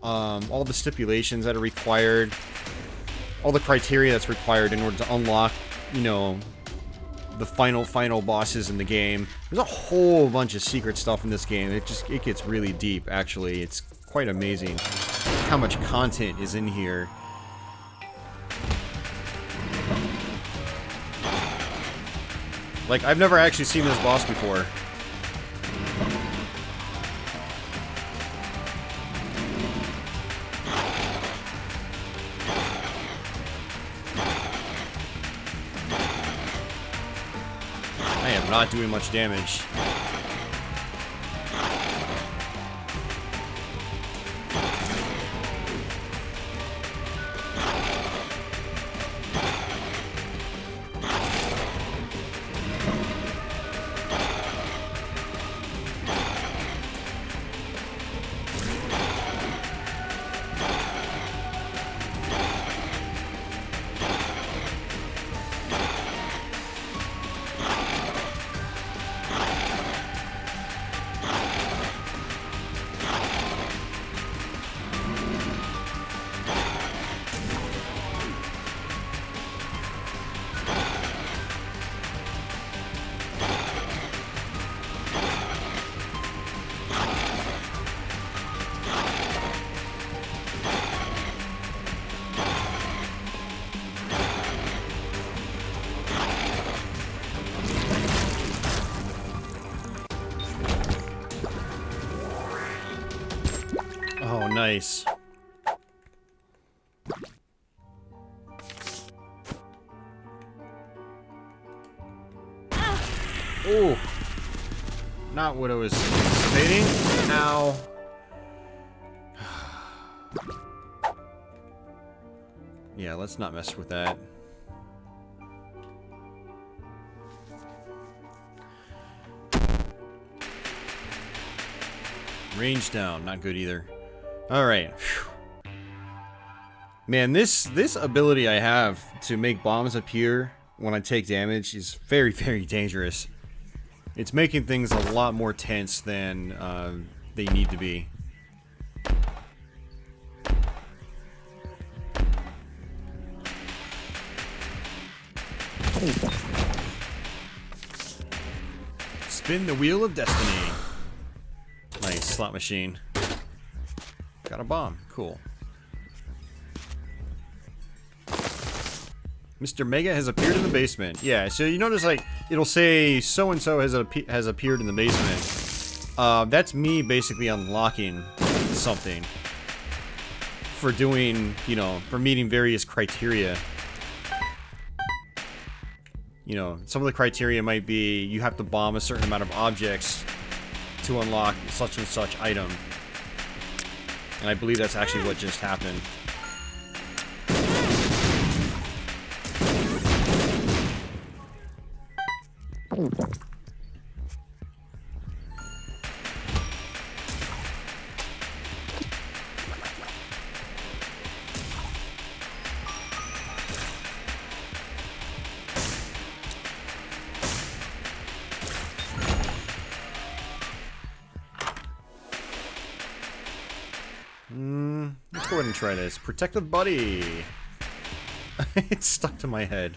all the stipulations that are required, all the criteria that's required in order to unlock, you know, the final bosses in the game. There's a whole bunch of secret stuff in this game. It gets really deep, actually. It's quite amazing how much content is in here. Like, I've never actually seen this boss before. I am not doing much damage. Oh, nice. Oh, not what I was anticipating. Ow. Yeah, let's not mess with that. Range down, not good either. Alright. Man, this ability I have to make bombs appear when I take damage is very, very dangerous. It's making things a lot more tense than they need to be. Spin the wheel of destiny. Nice, slot machine. Got a bomb. Cool. Mr. Mega has appeared in the basement. Yeah, so you notice, like, it'll say so-and-so has appeared in the basement. That's me basically unlocking something. For doing, you know, for meeting various criteria. You know, some of the criteria might be you have to bomb a certain amount of objects to unlock such and such item. And I believe that's actually what just happened. Let's go ahead and try this. Protective Buddy. It's stuck to my head.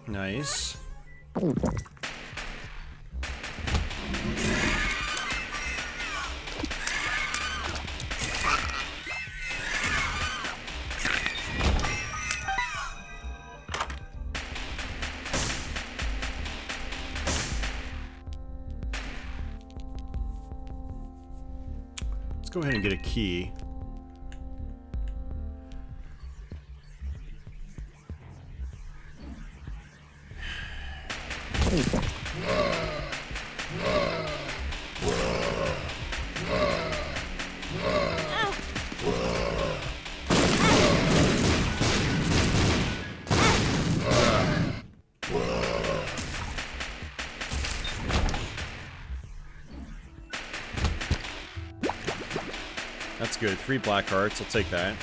Nice. go ahead and get a key. That's good. 3 black hearts. I'll take that.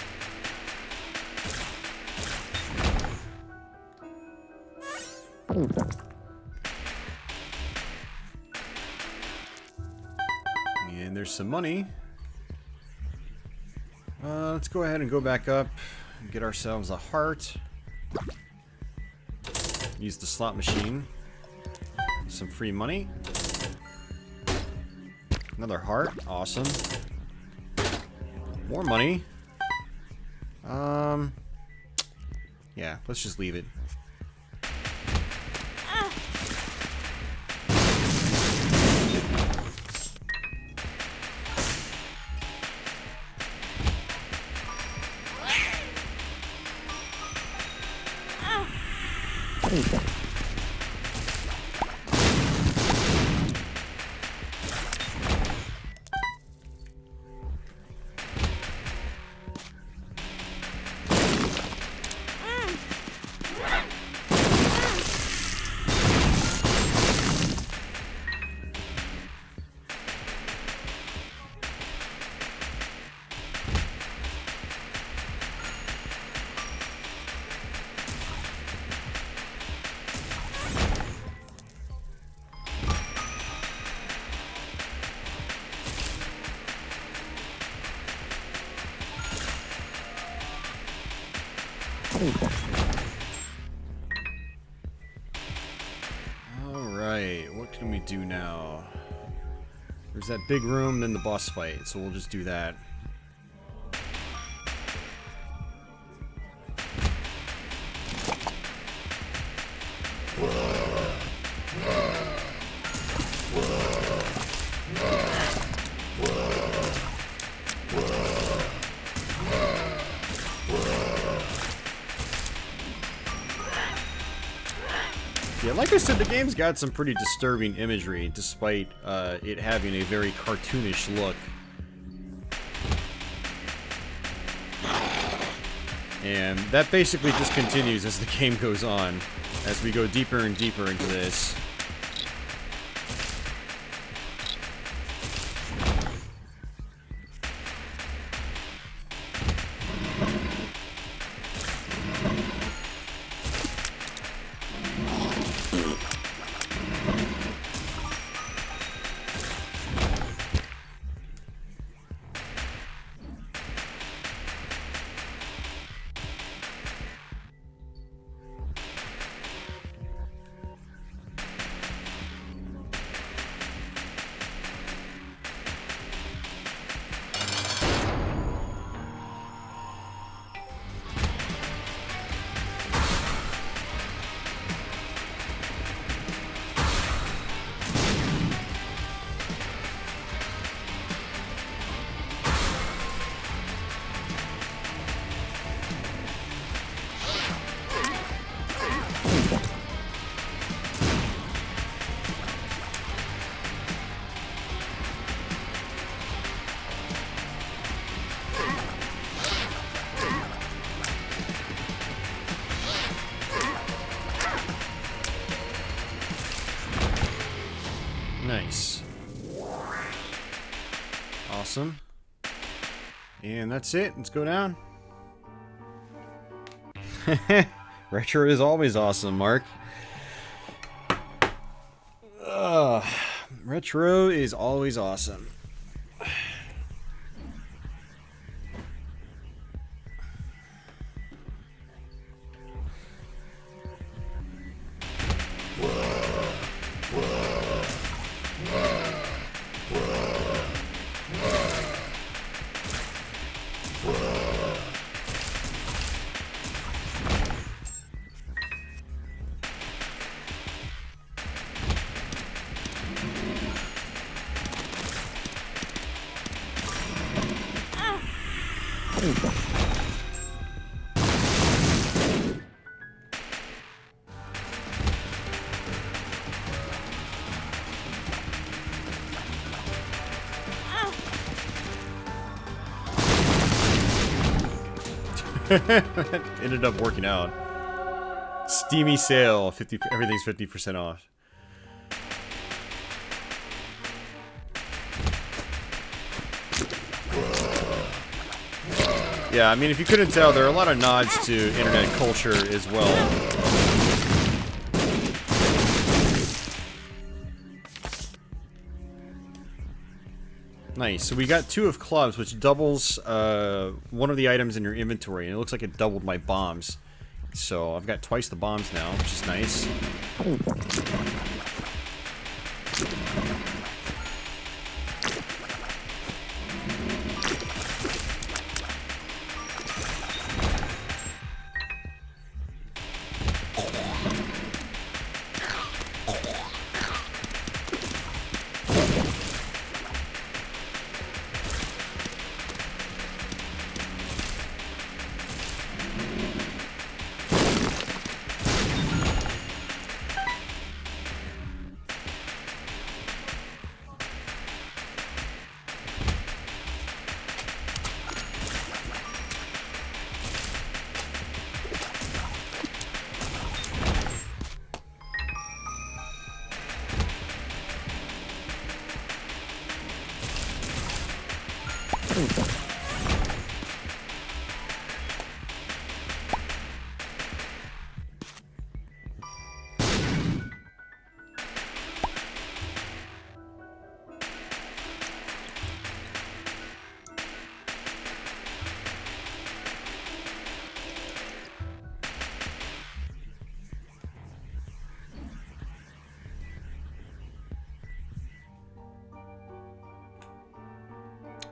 And there's some money. Let's go ahead and go back up and get ourselves a heart. Use the slot machine. Some free money. Another heart. Awesome. More money. Yeah, let's just leave it. Alright, what can we do now? There's that big room, then the boss fight, so we'll just do that. Yeah, like I said, the game's got some pretty disturbing imagery, despite it having a very cartoonish look. And that basically just continues as the game goes on, as we go deeper and deeper into this. Nice. Awesome. And that's it. Let's go down. Retro is always awesome, Mark. Retro is always awesome. That ended up working out. Steamy sale, everything's 50% off. Yeah, I mean, if you couldn't tell, there are a lot of nods to internet culture as well. Nice. So we got 2 of clubs, which doubles one of the items in your inventory, and it looks like it doubled my bombs. So I've got twice the bombs now, which is nice.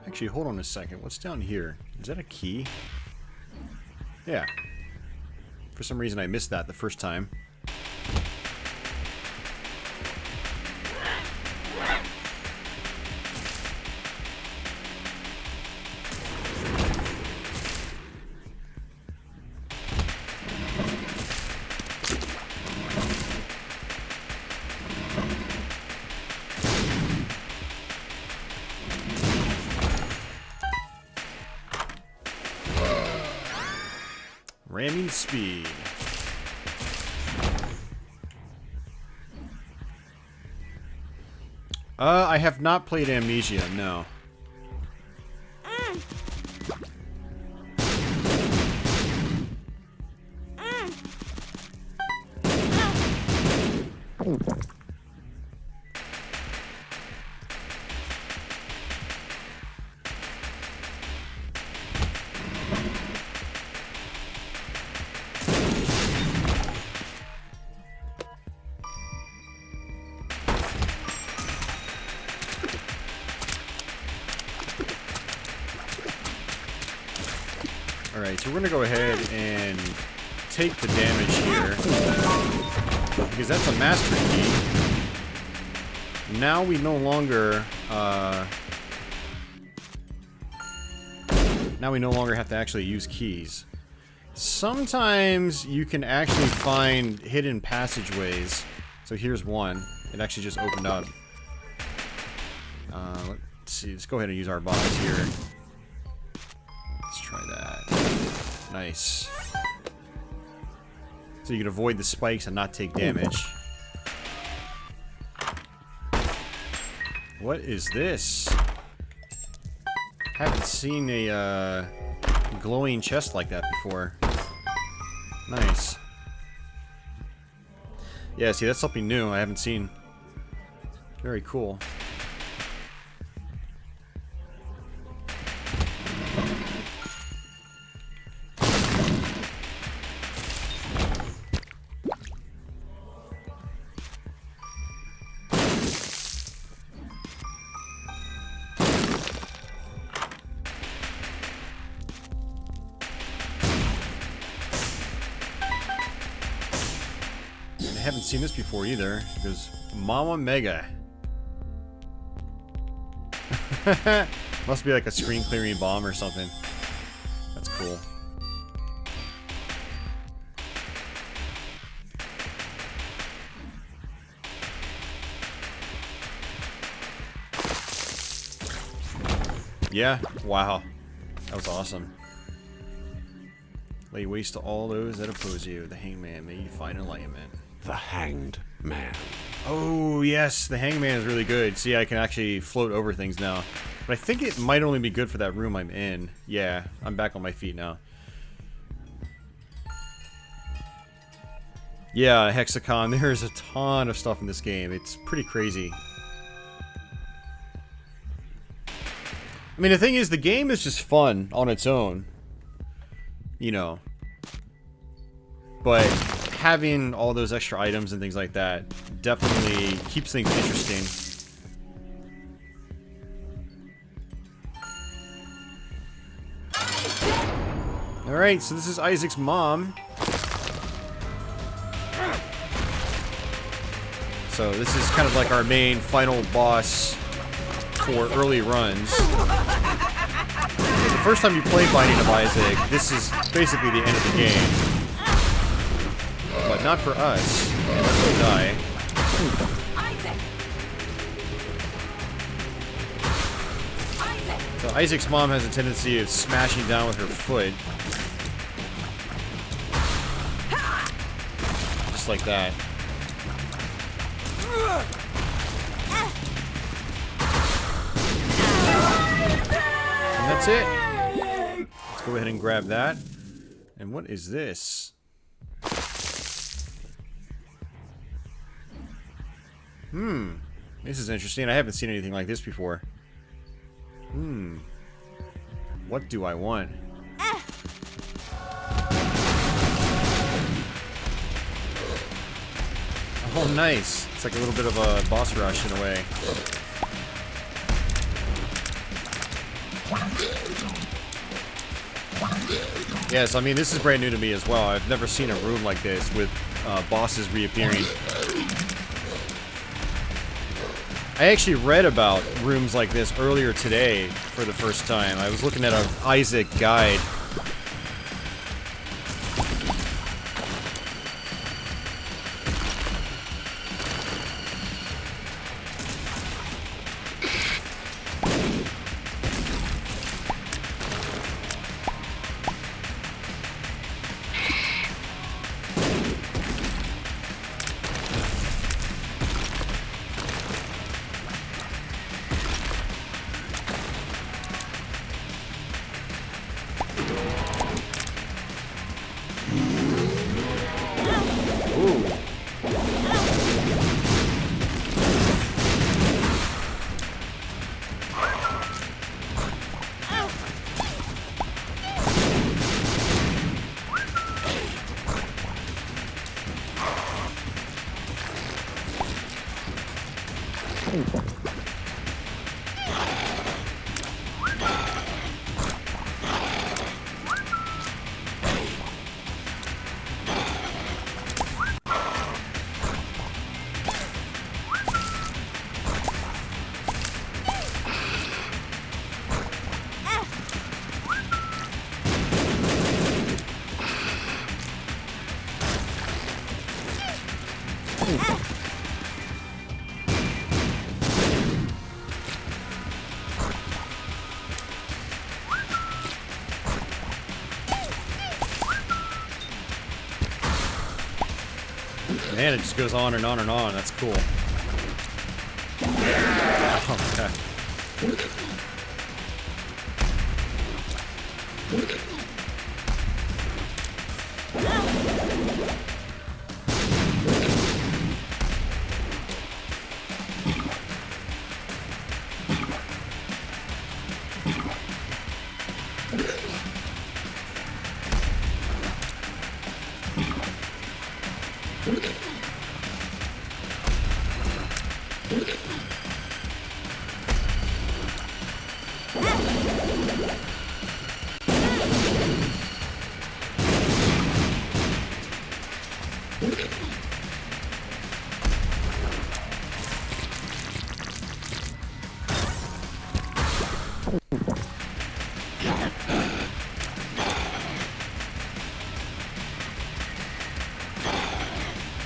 Actually, hold on a second. What's down here? Is that a key? Yeah. For some reason I missed that the first time. Ramming speed. I have not played Amnesia, no. Alright, so we're gonna go ahead and take the damage here, because that's a master key. Now we no longer, have to actually use keys. Sometimes you can actually find hidden passageways. So here's one. It actually just opened up. Let's see, let's go ahead and use our bombs here. Let's try that. Nice. So you can avoid the spikes and not take damage. What is this? Haven't seen a glowing chest like that before. Nice. Yeah, see, that's something new I haven't seen. Very cool. I haven't seen this before either, because Mama Mega. Must be like a screen clearing bomb or something. That's cool. Yeah, wow. That was awesome. Lay waste to all those that oppose you. The hangman, may you find enlightenment. The hanged man. Oh, yes, the hangman is really good. See, I can actually float over things now. But I think it might only be good for that room I'm in. Yeah, I'm back on my feet now. Yeah, Hexacon, there's a ton of stuff in this game. It's pretty crazy. I mean, the thing is, the game is just fun on its own. You know. But having all those extra items and things like that definitely keeps things interesting. Alright, so this is Isaac's mom. So this is kind of like our main final boss for early runs. The first time you play Binding of Isaac, this is basically the end of the game. But not for us. Unless we die. So Isaac's mom has a tendency of smashing down with her foot. Just like that. And that's it. Let's go ahead and grab that. And what is this? This is interesting. I haven't seen anything like this before. What do I want? Oh, nice. It's like a little bit of a boss rush in a way. Yes, I mean, this is brand new to me as well. I've never seen a room like this with bosses reappearing. I actually read about rooms like this earlier today for the first time. I was looking at an Isaac guide. Man, it just goes on and on and on. That's cool. Oh, God.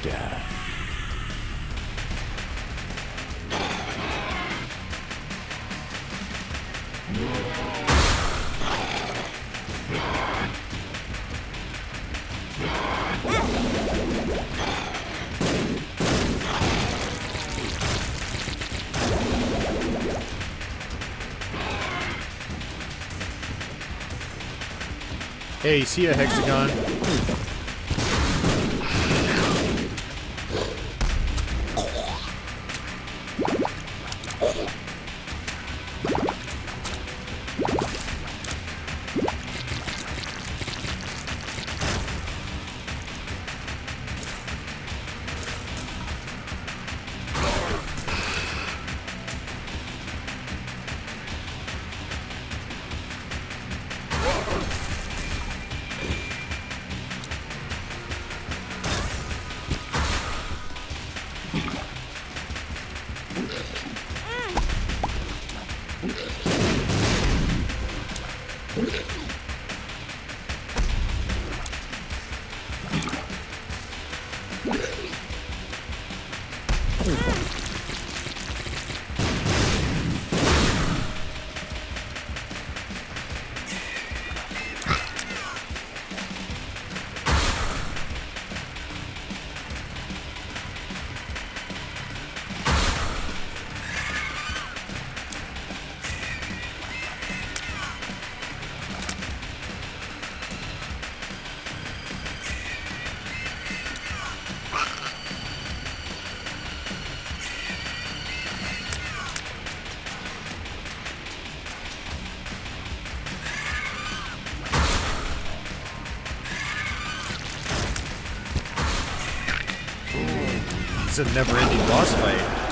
monster. Hey, see ya, Hexagon. It's a never-ending boss fight.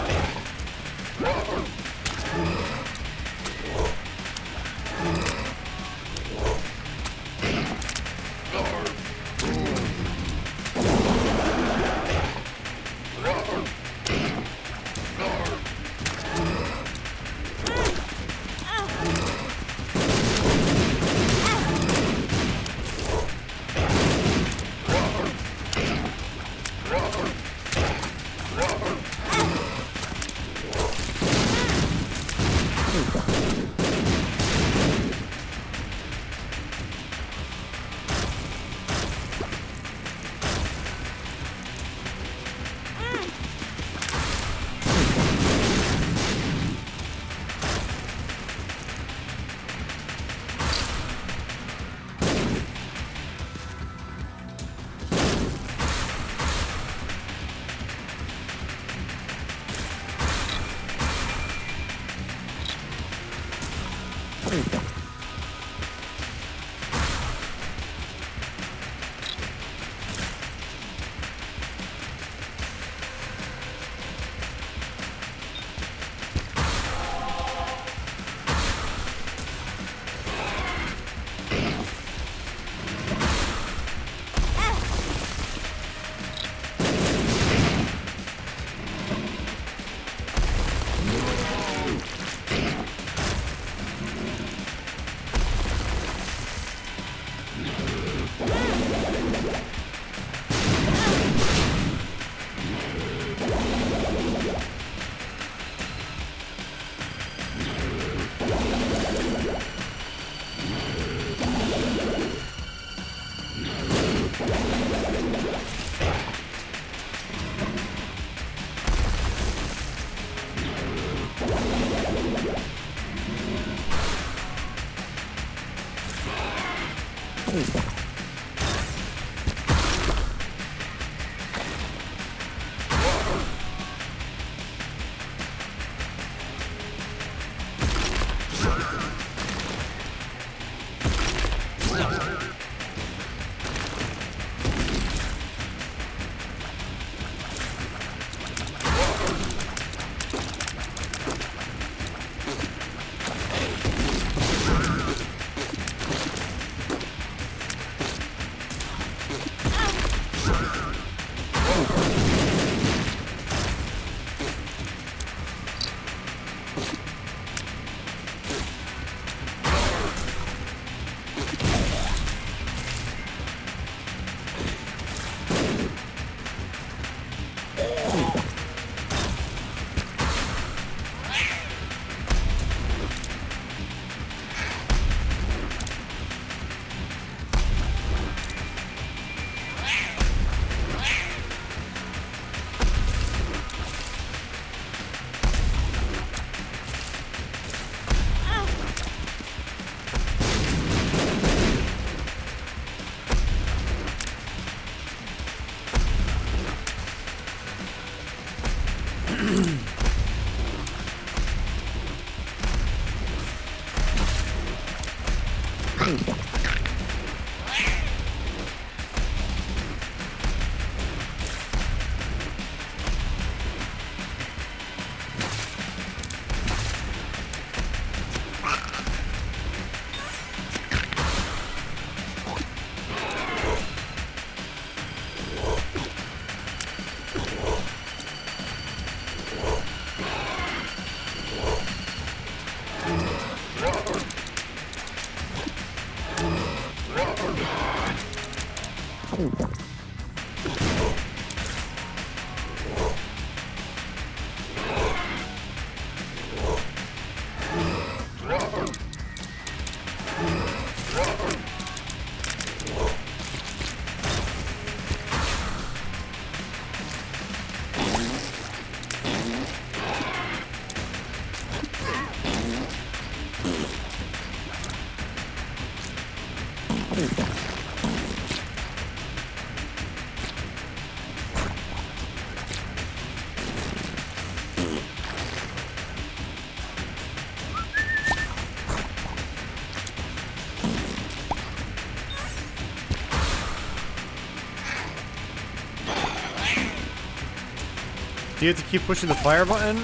Do you have to keep pushing the fire button?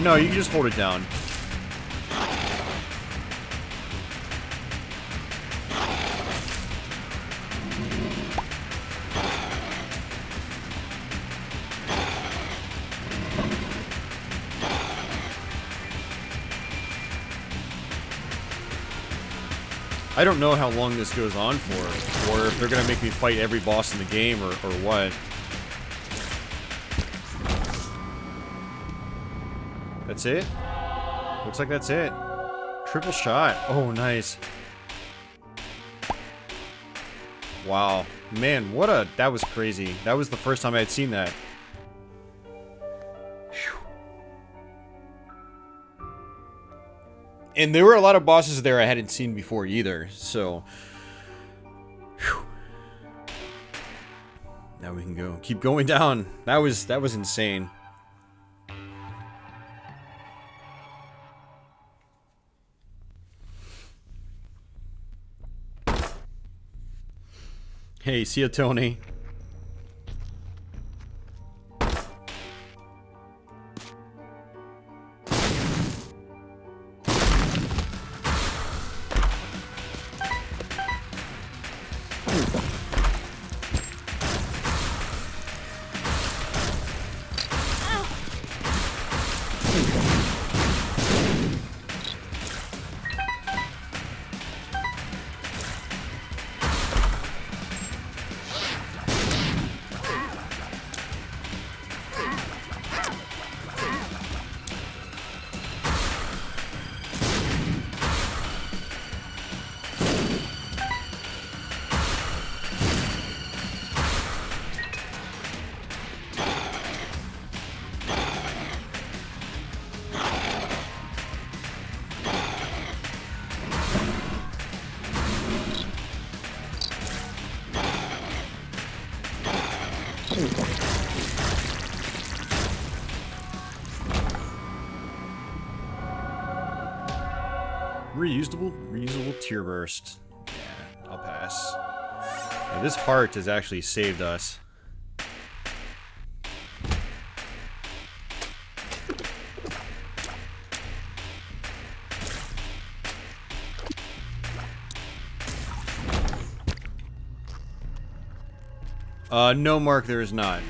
No, you can just hold it down. I don't know how long this goes on for, or if they're gonna make me fight every boss in the game, or what. That's it? Looks like that's it. Triple shot. Oh, nice. Wow. Man, that was crazy. That was the first time I had seen that. Whew. And there were a lot of bosses there I hadn't seen before either, so... Whew. Now we can go. Keep going down. That was insane. Hey, see ya, Tony. Reusable tear burst. Yeah, I'll pass. Now, this heart has actually saved us. No, Mark, there is not.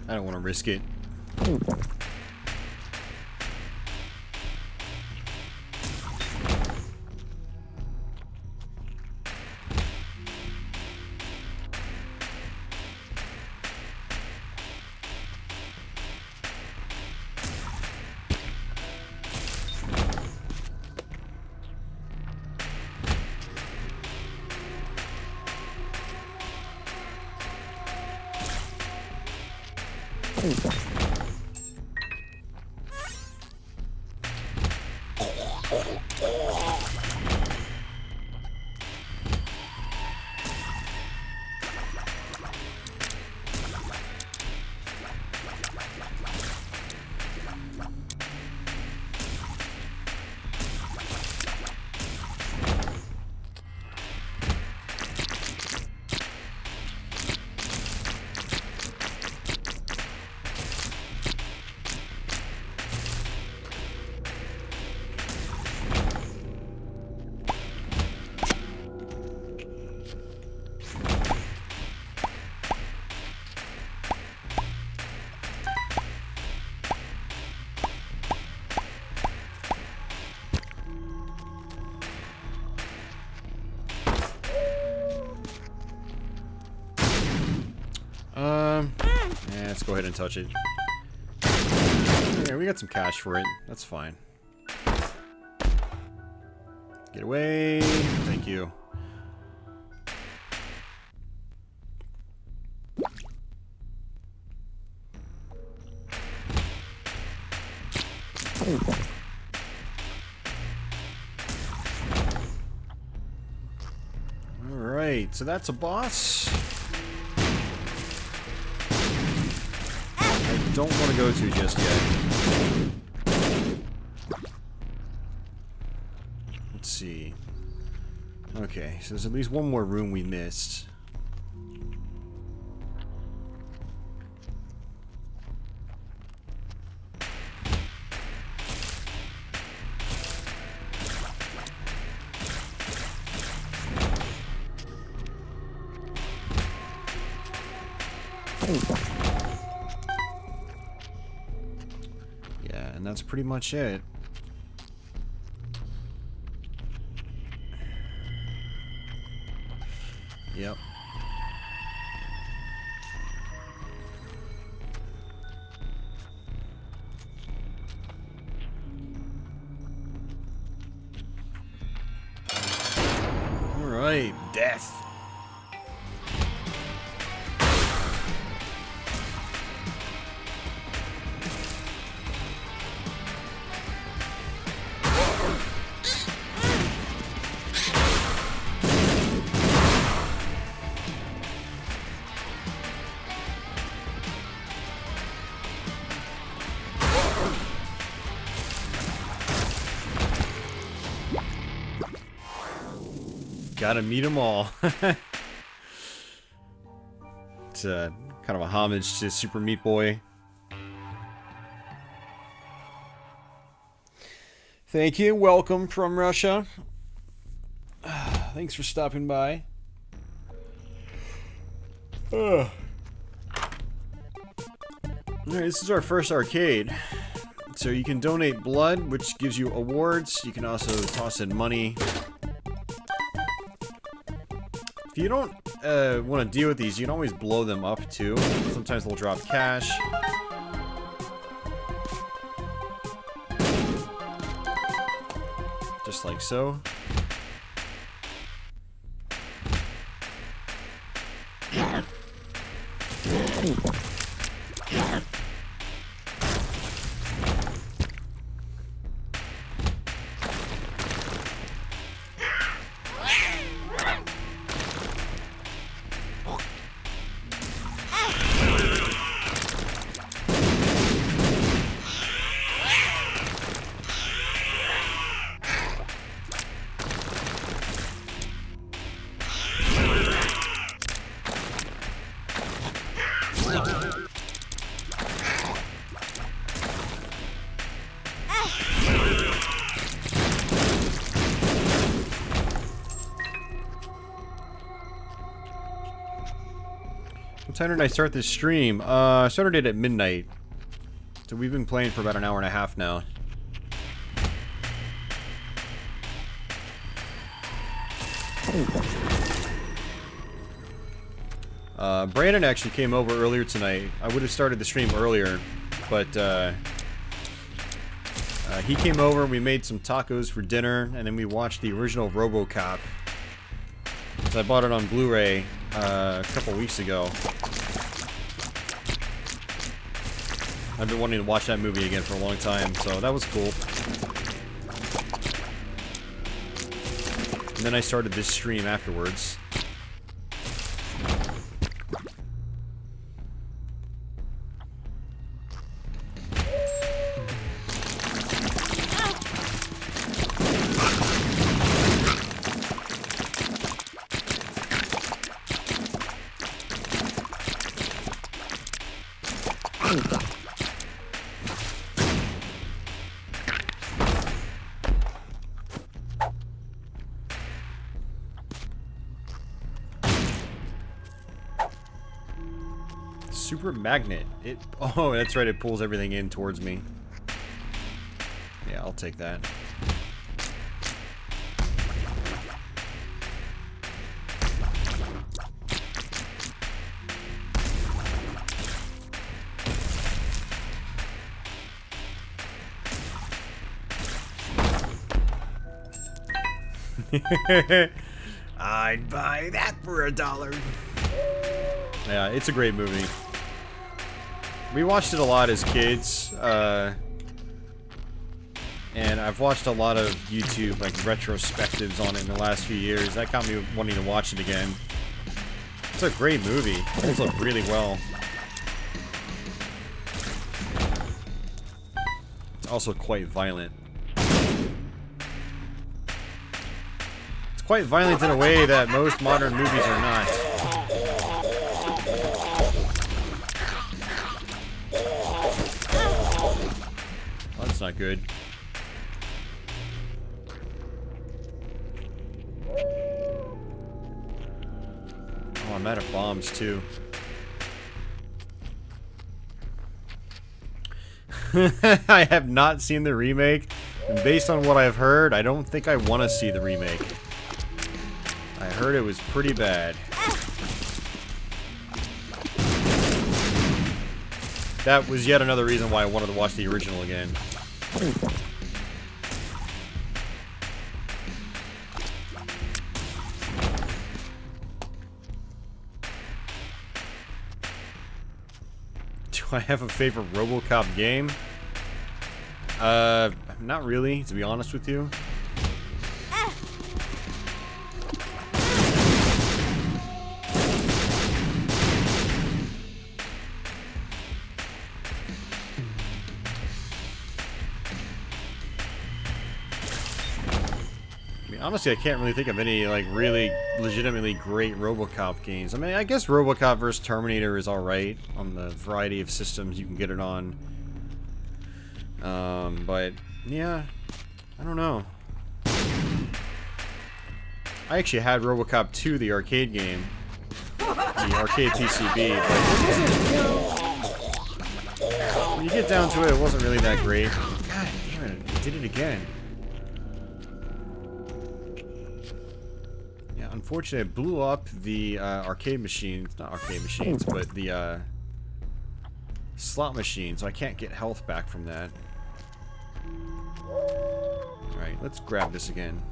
I don't want to risk it. let's go ahead and touch it. Yeah, we got some cash for it. That's fine. Get away. Thank you. Alright, so that's a boss. I don't want to go to just yet. Let's see. Okay, so there's at least one more room we missed. Yeah, and that's pretty much it. Yep. All right, death. Gotta meet them all. It's kind of a homage to Super Meat Boy. Thank you. Welcome from Russia. Thanks for stopping by. Alright, this is our first arcade. So you can donate blood, which gives you awards. You can also toss in money. If you don't want to deal with these, you can always blow them up too. Sometimes they'll drop cash. Just like so. What time did I start this stream? I started it at midnight. So we've been playing for about an hour and a half now. Brandon actually came over earlier tonight. I would have started the stream earlier, but he came over, we made some tacos for dinner, and then we watched the original RoboCop. So I bought it on Blu-ray a couple weeks ago. I've been wanting to watch that movie again for a long time, so that was cool. And then I started this stream afterwards. Super magnet. Oh, that's right, it pulls everything in towards me. Yeah, I'll take that. I'd buy that for $1. Yeah, it's a great movie. We watched it a lot as kids, and I've watched a lot of YouTube, like, retrospectives on it in the last few years. That got me wanting to watch it again. It's a great movie. It holds up really well. It's also quite violent. It's quite violent in a way that most modern movies are not. Oh, that's not good. Oh, I'm out of bombs too. I have not seen the remake, and based on what I've heard, I don't think I want to see the remake. I heard it was pretty bad. That was yet another reason why I wanted to watch the original again. Do I have a favorite RoboCop game? Not really, to be honest with you. Honestly, I can't really think of any, like, really legitimately great RoboCop games. I mean, I guess RoboCop vs. Terminator is alright on the variety of systems you can get it on. But, yeah, I don't know. I actually had RoboCop 2, the arcade game. The arcade PCB, but when you get down to it, it wasn't really that great. God damn it, I did it again. Unfortunately, I blew up the arcade machines, not arcade machines, but the slot machine, so I can't get health back from that. Alright, let's grab this again.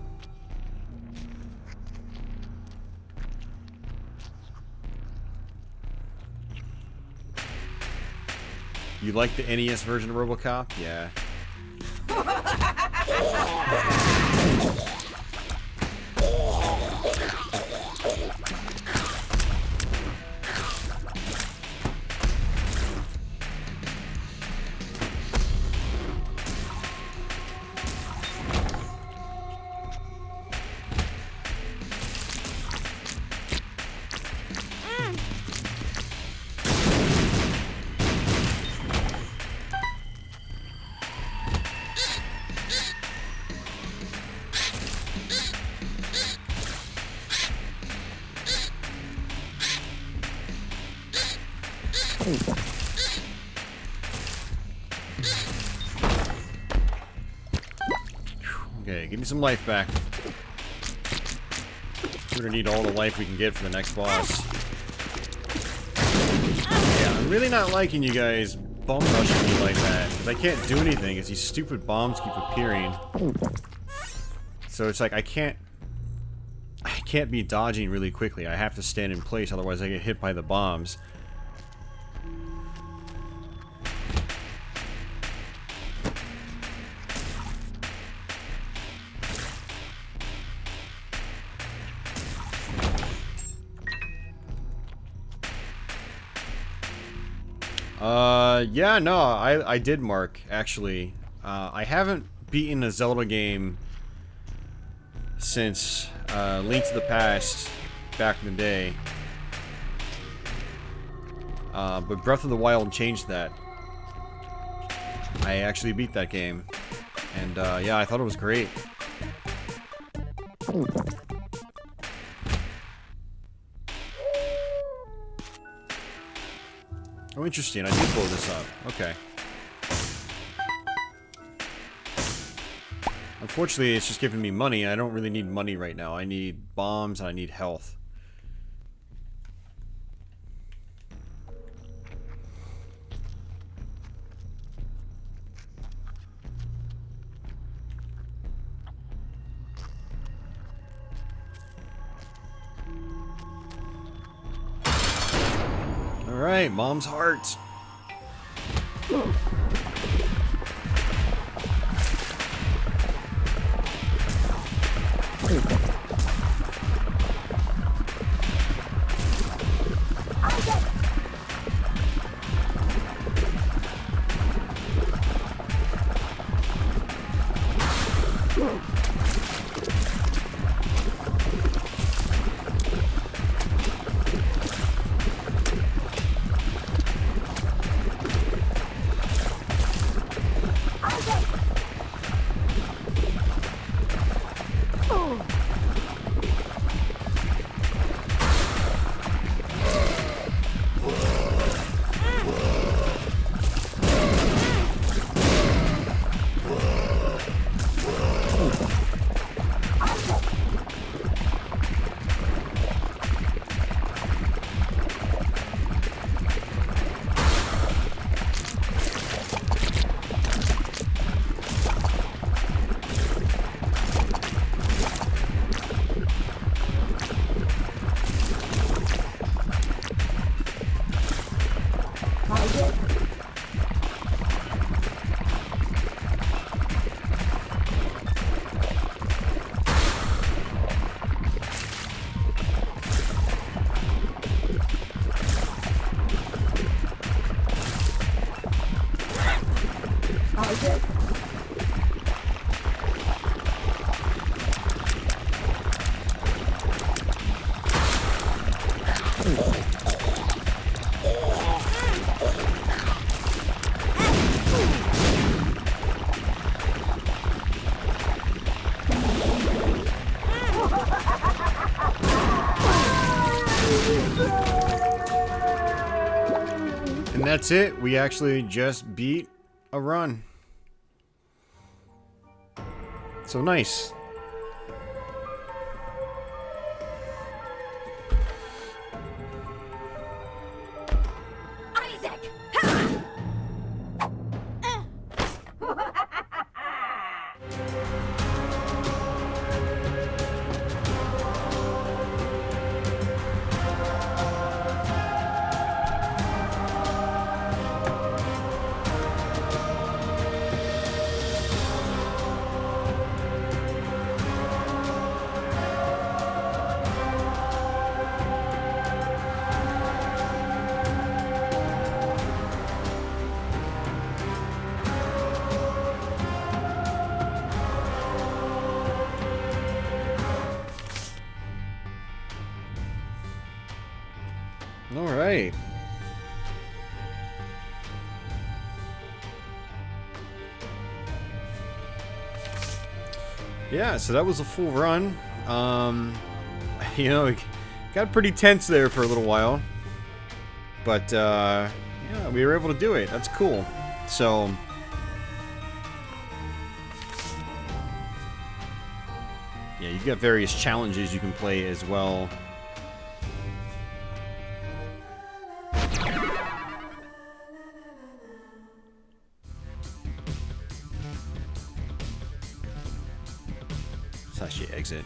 You like the NES version of RoboCop? Yeah. Okay, give me some life back. We're gonna need all the life we can get for the next boss. Yeah, I'm really not liking you guys bum rushing me like that, because I can't do anything as these stupid bombs keep appearing. So it's like I can't be dodging really quickly. I have to stand in place, otherwise I get hit by the bombs. Yeah, no, I did mark, actually. I haven't beaten a Zelda game since Link to the Past back in the day. But Breath of the Wild changed that. I actually beat that game. And yeah, I thought it was great. Oh, interesting. I did blow this up. Okay. Unfortunately, it's just giving me money. I don't really need money right now. I need bombs and I need health. Alright, Mom's heart. And that's it. We actually just beat a run. So nice. Isaac! All right. Yeah, so that was a full run. You know, it got pretty tense there for a little while. But, yeah, we were able to do it. That's cool. So, yeah, you've got various challenges you can play as well. Actually exit.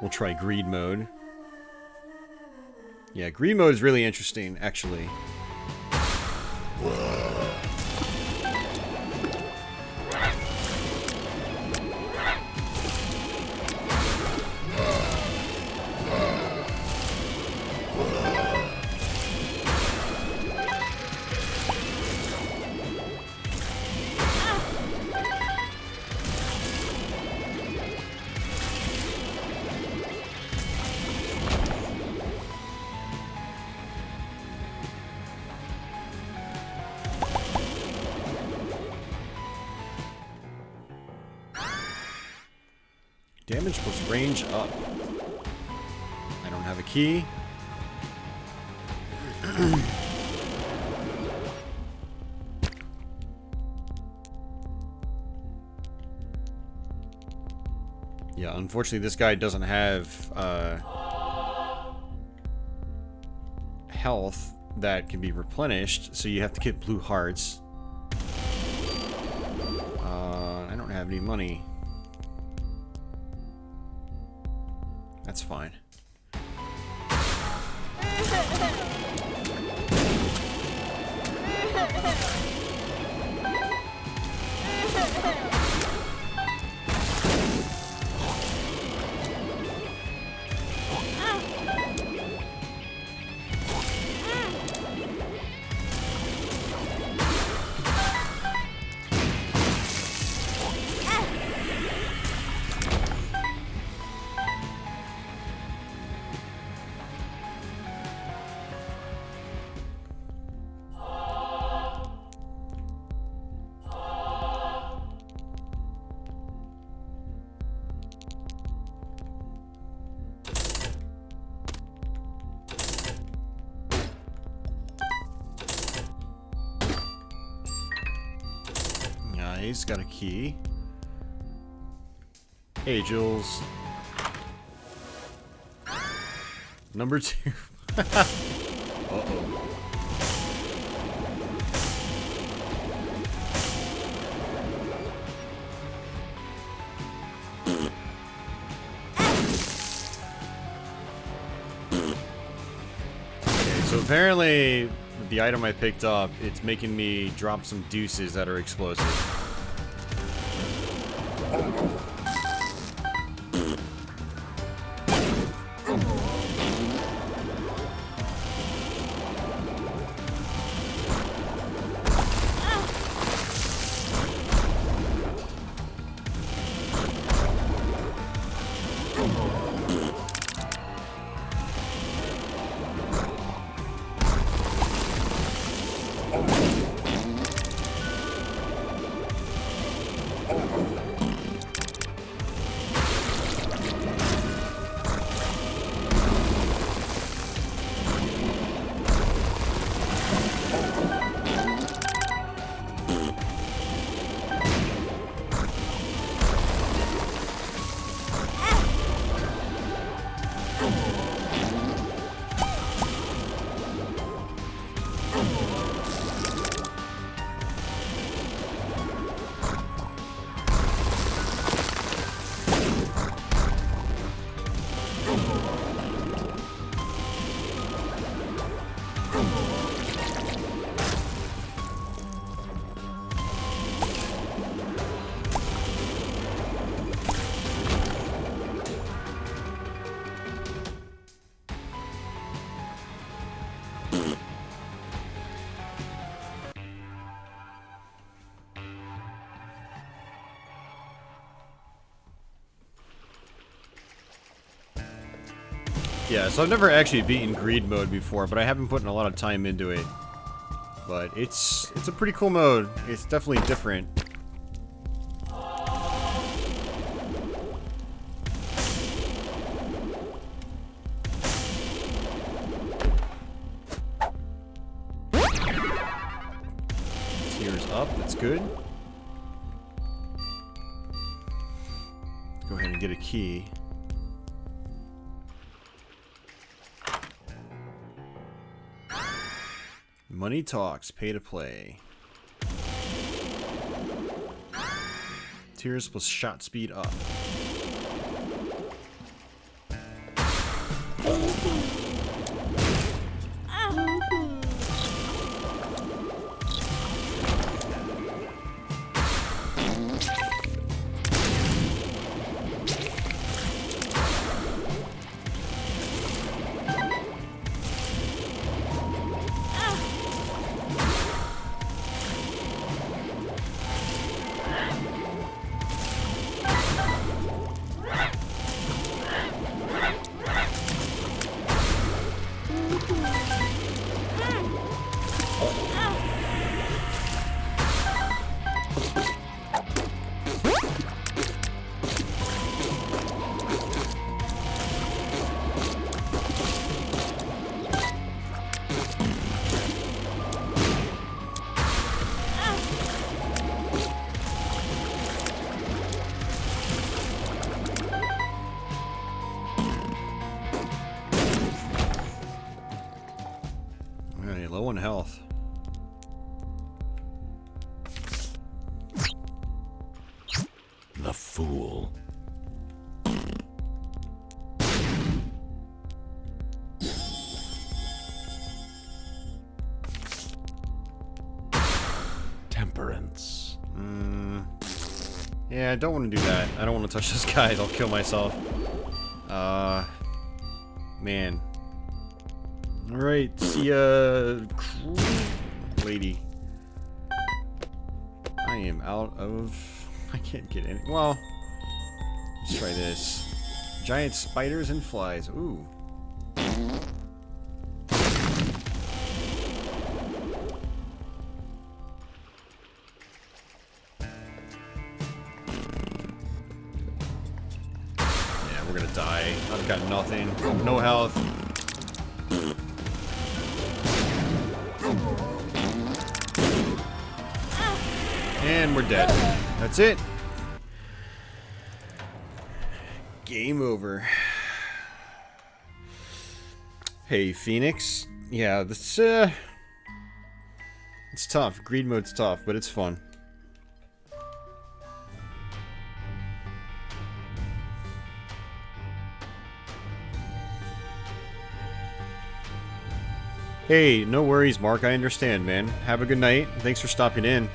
We'll try greed mode. Yeah, greed mode is really interesting, actually. Damage plus range up. I don't have a key. Yeah, unfortunately this guy doesn't have health that can be replenished, so you have to get blue hearts. have any money. That's fine. Nice, got a key. Hey, Jules. Number 2. Uh-oh. Okay, so apparently, with the item I picked up, it's making me drop some deuces that are explosive. Yeah, so I've never actually beaten greed mode before, but I haven't put in a lot of time into it. But it's a pretty cool mode. It's definitely different. Tears up, that's good. Let's go ahead and get a key. Money talks, pay to play. Tears plus shot speed up. Low on health. fool. Temperance. Yeah, I don't want to do that. I don't want to touch those guys. I'll kill myself. Man. Alright, see ya, lady. I am out of... I can't get any... Well, let's try this. Giant spiders and flies. Ooh. Yeah, we're gonna die. I've got nothing. No health. And we're dead. That's it. Game over. Hey, Phoenix. Yeah, this, it's tough. Greed mode's tough, but it's fun. Hey, no worries, Mark. I understand, man. Have a good night. Thanks for stopping in.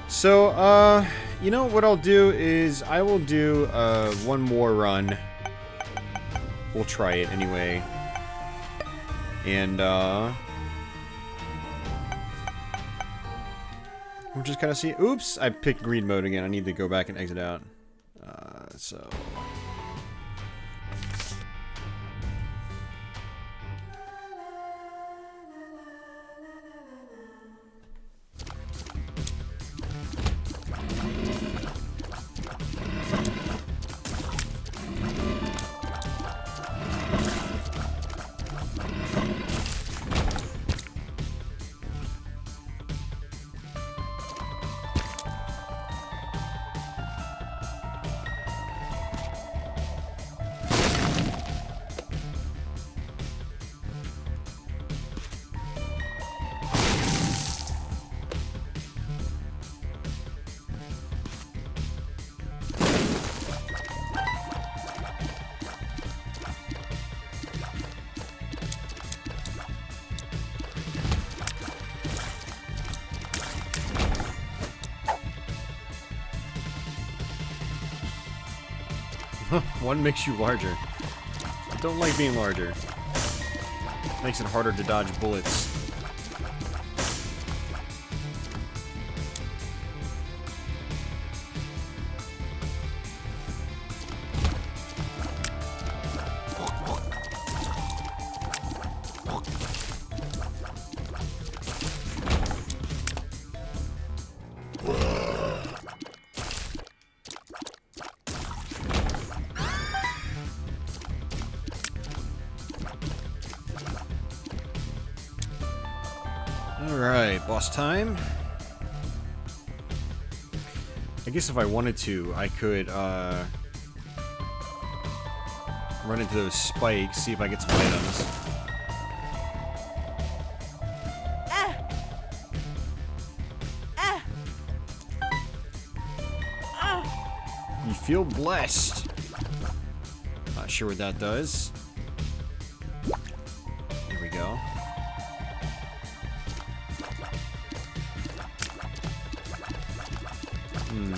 So, you know what I'll do is I will do one more run. We'll try it anyway. And we'll just kind of see. Oops, I picked greed mode again. I need to go back and exit out. So. One makes you larger. I don't like being larger. Makes it harder to dodge bullets. Alright, boss time. I guess if I wanted to, I could run into those spikes, see if I get some items. You feel blessed. Not sure what that does. Here we go.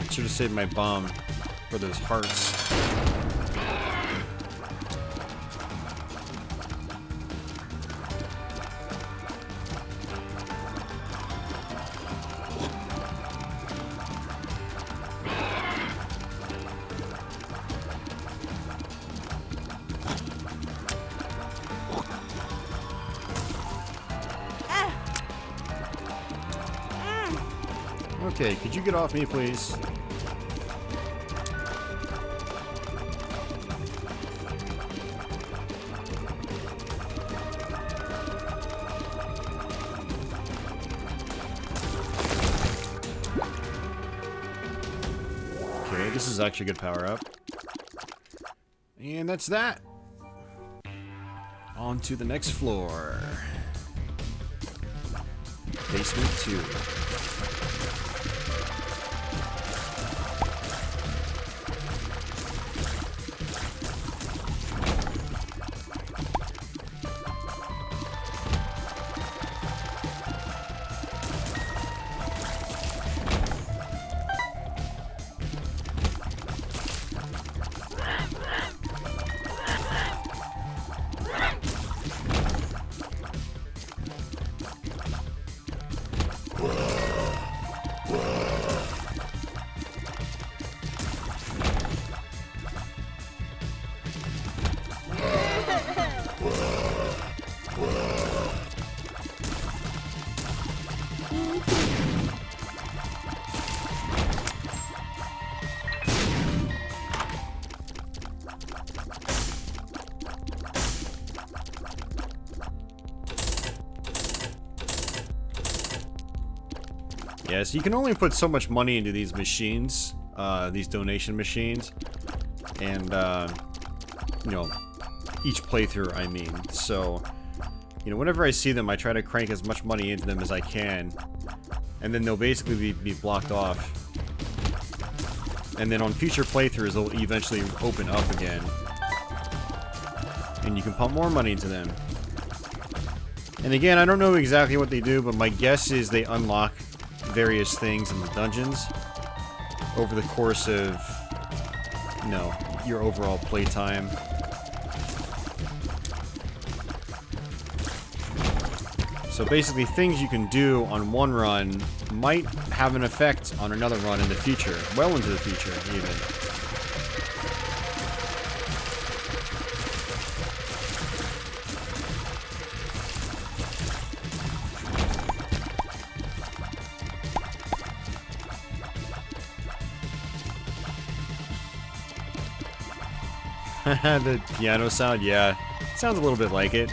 Should have saved my bomb for those hearts. Okay, could you get off me, please? Okay, this is actually a good power up. And that's that. On to the next floor. Basement 2. Yeah, so you can only put so much money into these machines, these donation machines, and, you know, each playthrough, I mean. So, you know, whenever I see them, I try to crank as much money into them as I can, and then they'll basically be blocked off. And then on future playthroughs, they'll eventually open up again, and you can pump more money into them. And again, I don't know exactly what they do, but my guess is they unlock various things in the dungeons over the course of, you know, your overall playtime. So basically, things you can do on one run might have an effect on another run in the future, well into the future, even. The piano sound, yeah. Sounds a little bit like it.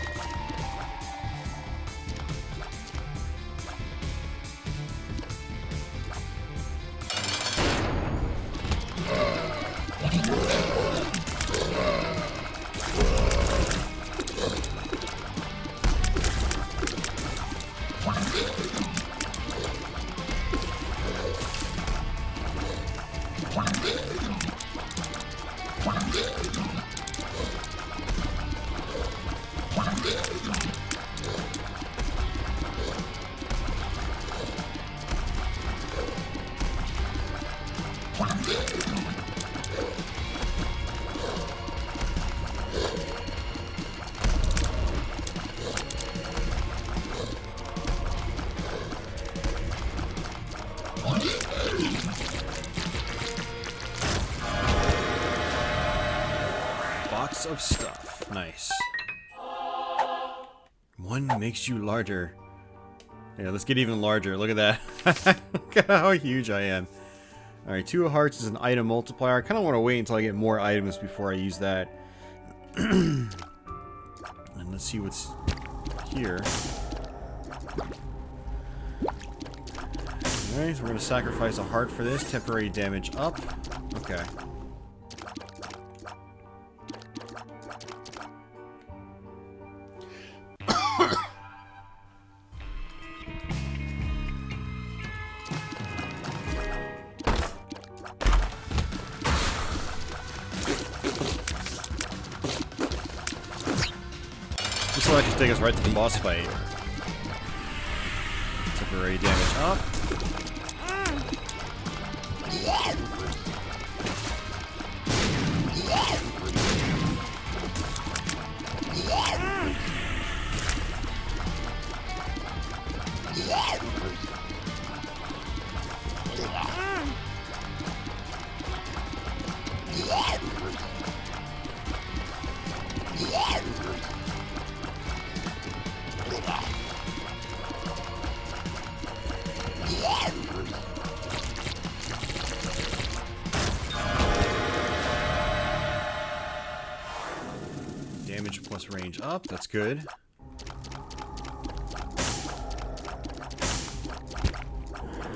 Box of stuff. Nice. One makes you larger. Yeah, let's get even larger. Look at that. Look at how huge I am. Alright, 2 hearts is an item multiplier. I kind of want to wait until I get more items before I use that. And let's see what's here. Alright, so we're going to sacrifice a heart for this. Temporary damage up. Okay. This will actually take us right to the boss fight. Temporary damage up. Damage plus range up, that's good.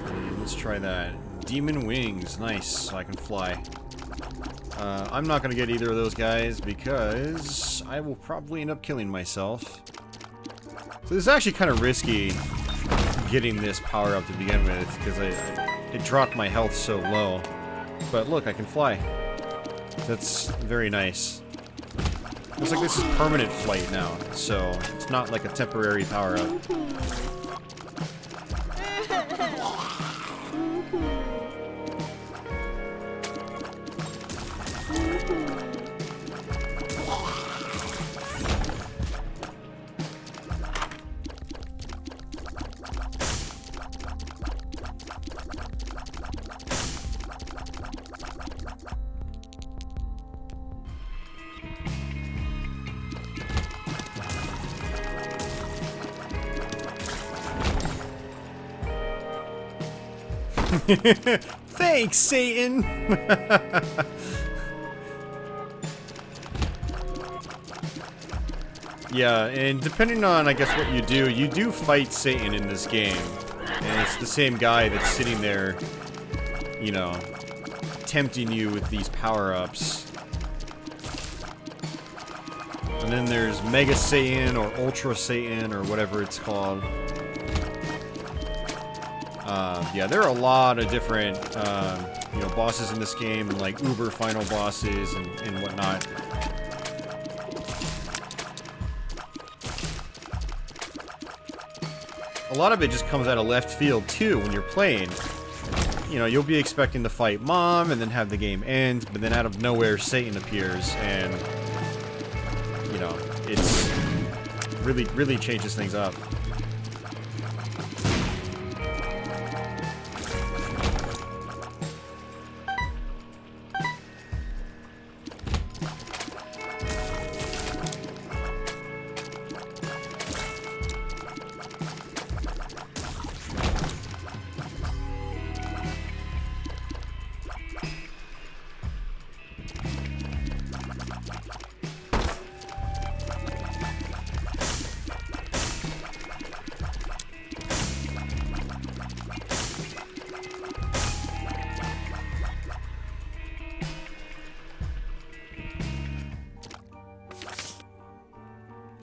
And let's try that. Demon wings, nice, so I can fly. I'm not gonna get either of those guys because I will probably end up killing myself. So this is actually kind of risky getting this power up to begin with because it dropped my health so low. But look, I can fly. That's very nice. Looks like this is permanent flight now, so it's not like a temporary power-up. Thanks, Satan! Yeah, and depending on, I guess, what you do fight Satan in this game. And it's the same guy that's sitting there, you know, tempting you with these power-ups. And then there's Mega Satan or Ultra Satan or whatever it's called. Yeah, there are a lot of different, you know, bosses in this game, and like uber final bosses and whatnot. A lot of it just comes out of left field too when you're playing. You know, you'll be expecting to fight Mom and then have the game end, but then out of nowhere Satan appears and, you know, it's really changes things up.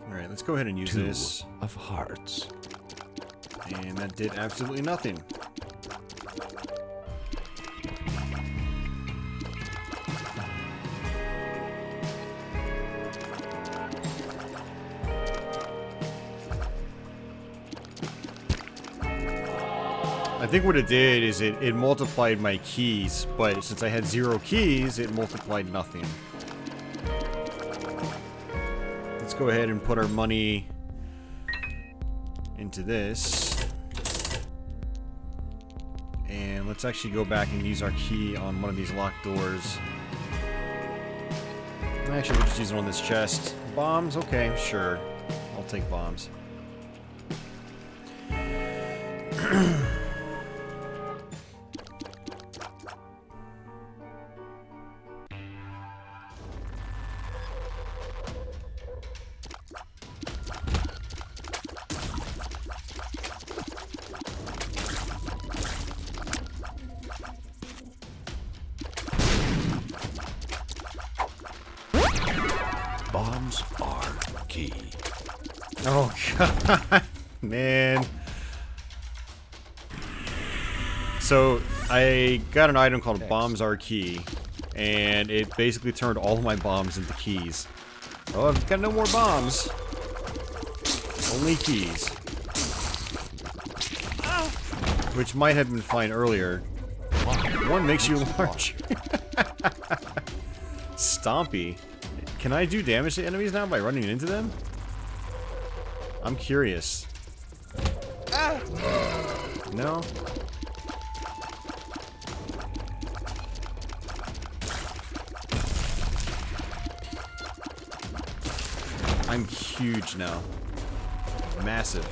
Alright, let's go ahead and use this. Two of hearts. And that did absolutely nothing. I think what it did is it multiplied my keys, but since I had 0 keys, it multiplied nothing. Let's go ahead and put our money into this. And let's actually go back and use our key on one of these locked doors. Actually, we'll just use it on this chest. Bombs? Okay, sure. I'll take bombs. Bombs are key. Oh, God. Man. So, I got an item called Bombs Are Key, and it basically turned all of my bombs into keys. Oh, I've got no more bombs. Only keys. Which might have been fine earlier. One makes you large. Stompy. Can I do damage to enemies now by running into them? I'm curious. No? I'm huge now. Massive.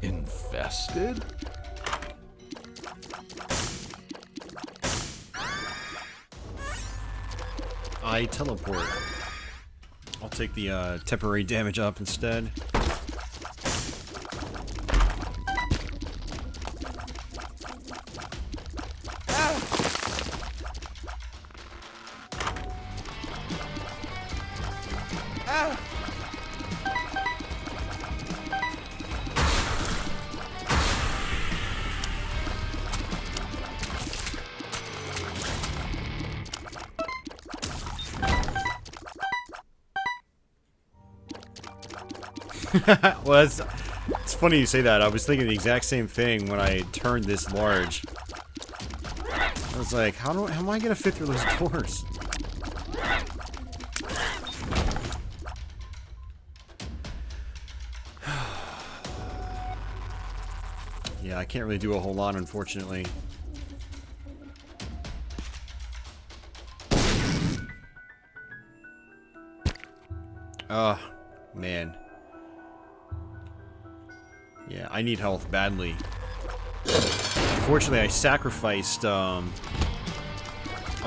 Infested? I teleport. I'll take the temporary damage up instead. Well, it's funny you say that. I was thinking the exact same thing when I turned this large. I was like, how am I gonna fit through those doors? Yeah, I can't really do a whole lot, unfortunately. Man. Yeah, I need health badly. Unfortunately, I sacrificed a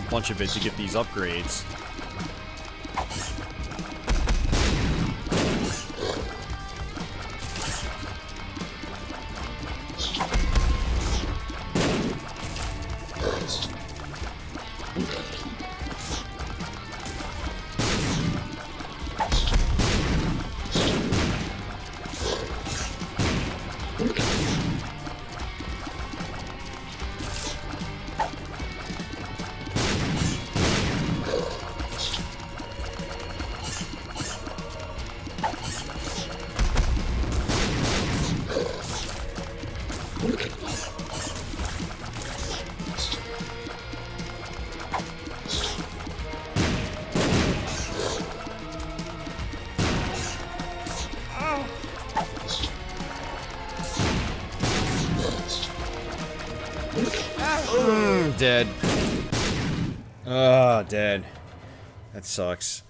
bunch of it to get these upgrades. Dead. Oh, dead. That sucks.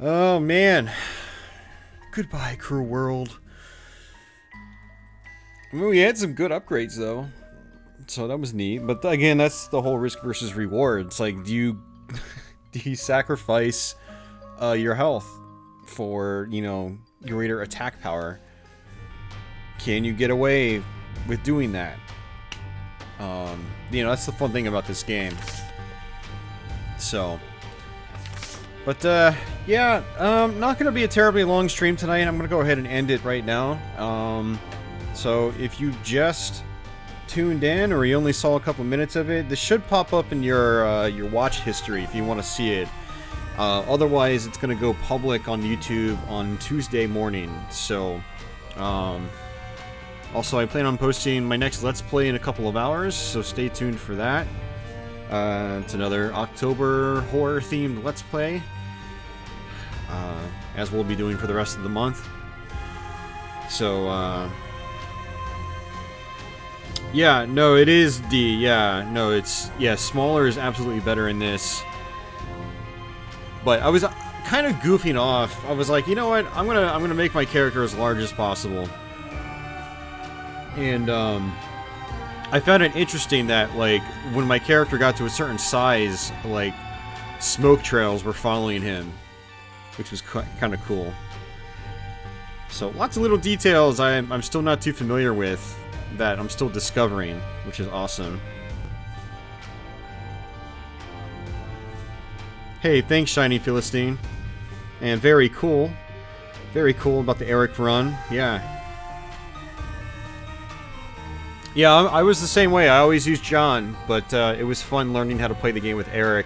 Oh, man. Goodbye, cruel world. I mean, we had some good upgrades, though. So that was neat. But again, that's the whole risk versus reward. It's like, do you sacrifice your health for, you know, greater attack power? Can you get away with doing that? You know, that's the fun thing about this game. So, but, yeah, not gonna be a terribly long stream tonight. I'm gonna go ahead and end it right now. So if you just tuned in or you only saw a couple minutes of it, this should pop up in your watch history if you want to see it. Otherwise, it's gonna go public on YouTube on Tuesday morning. So, also, I plan on posting my next Let's Play in a couple of hours, so stay tuned for that. It's another October horror-themed Let's Play, as we'll be doing for the rest of the month. So, yeah, no, it is D. Yeah, no, it's, yeah, smaller is absolutely better in this. But I was kind of goofing off. I was like, you know what? I'm gonna make my character as large as possible. And, I found it interesting that, like, when my character got to a certain size, like, smoke trails were following him. Which was kind of cool. So, lots of little details I'm still not too familiar with that I'm still discovering, which is awesome. Hey, thanks, Shiny Philistine. And very cool. Very cool about the Eric run. Yeah. Yeah, I was the same way. I always used John, but it was fun learning how to play the game with Eric.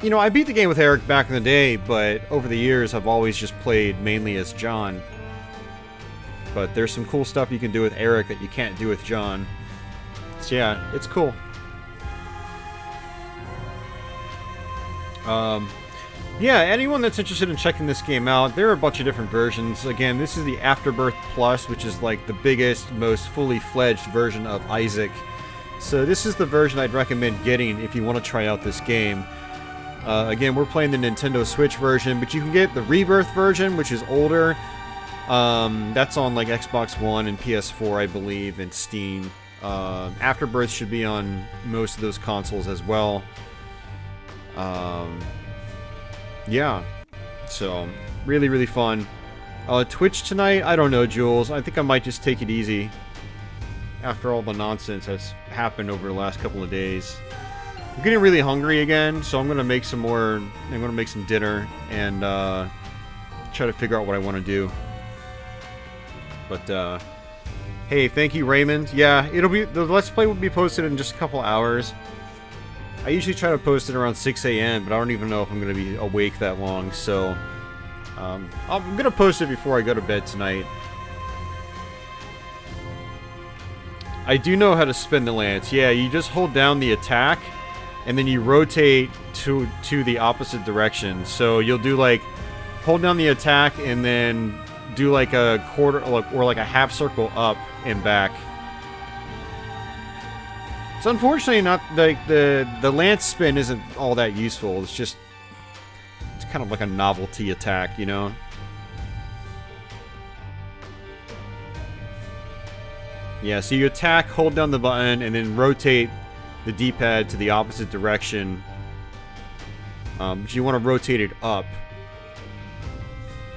You know, I beat the game with Eric back in the day, but over the years I've always just played mainly as John. But there's some cool stuff you can do with Eric that you can't do with John. So yeah, it's cool. Yeah, anyone that's interested in checking this game out, there are a bunch of different versions. Again, this is the Afterbirth Plus, which is like the biggest, most fully fledged version of Isaac. So this is the version I'd recommend getting if you want to try out this game. Again, we're playing the Nintendo Switch version, but you can get the Rebirth version, which is older. That's on like Xbox One and PS4, I believe, and Steam. Afterbirth should be on most of those consoles as well. Yeah, so really, really fun. Twitch tonight, I don't know, Jules. I think I might just take it easy after all the nonsense that's happened over the last couple of days. I'm getting really hungry again, so I'm gonna make some more. I'm gonna make some dinner and try to figure out what I want to do. But hey, thank you, Raymond. Yeah, the Let's Play will be posted in just a couple hours. I usually try to post it around 6 a.m., but I don't even know if I'm gonna be awake that long. So I'm gonna post it before I go to bed tonight. I do know how to spin the lance. Yeah, you just hold down the attack, and then you rotate to the opposite direction. So you'll do like, hold down the attack, and then do like a quarter, or like a half circle up and back. It's unfortunately not like the lance spin isn't all that useful. It's just, it's kind of like a novelty attack, you know? Yeah, so you attack, hold down the button, and then rotate the D-pad to the opposite direction. So you want to rotate it up.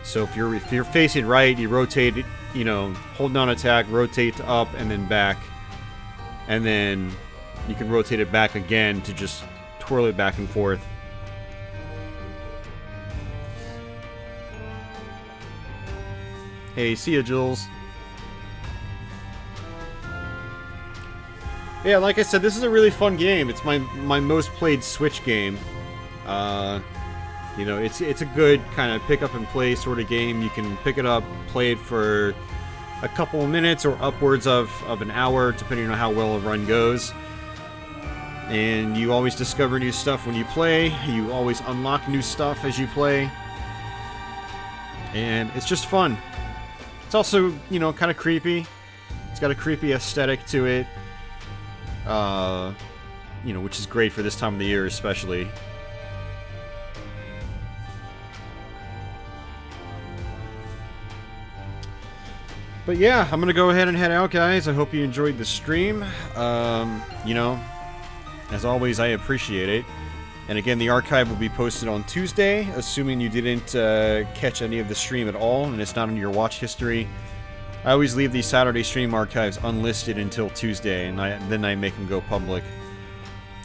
So if you're facing right, you rotate it, you know, hold down attack, rotate to up, and then back. And then you can rotate it back again to just twirl it back and forth. Hey, see ya, Jules. Yeah, like I said, this is a really fun game. It's my most played Switch game. You know, it's a good kind of pick up and play sort of game. You can pick it up, play it for a couple of minutes or upwards of an hour, depending on how well a run goes. And you always discover new stuff when you play. You always unlock new stuff as you play. And it's just fun. It's also, you know, kind of creepy. It's got a creepy aesthetic to it. You know, which is great for this time of the year, especially. But yeah, I'm gonna go ahead and head out, guys. I hope you enjoyed the stream. You know, as always, I appreciate it. And again, the archive will be posted on Tuesday, assuming you didn't catch any of the stream at all, and it's not in your watch history. I always leave these Saturday stream archives unlisted until Tuesday, and then I make them go public.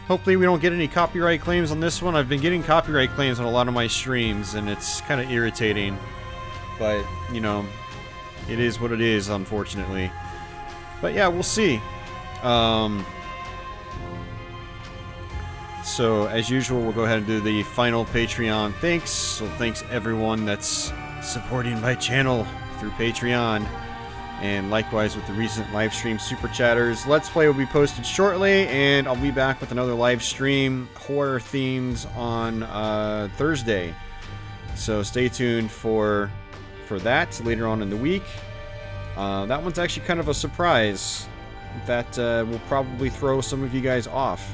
Hopefully we don't get any copyright claims on this one. I've been getting copyright claims on a lot of my streams, and it's kind of irritating. But, you know, it is what it is, unfortunately. But yeah, we'll see. So, as usual, we'll go ahead and do the final Patreon thanks. So thanks everyone that's supporting my channel through Patreon. And likewise with the recent live stream super chatters. Let's Play will be posted shortly, and I'll be back with another live stream, horror themed, on Thursday. So stay tuned for that later on in the week. That one's actually kind of a surprise that will probably throw some of you guys off.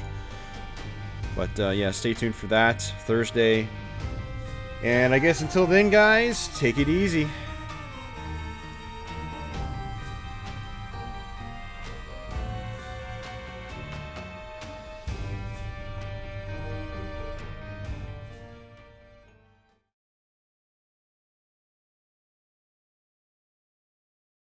But yeah, stay tuned for that Thursday. And I guess until then, guys, take it easy.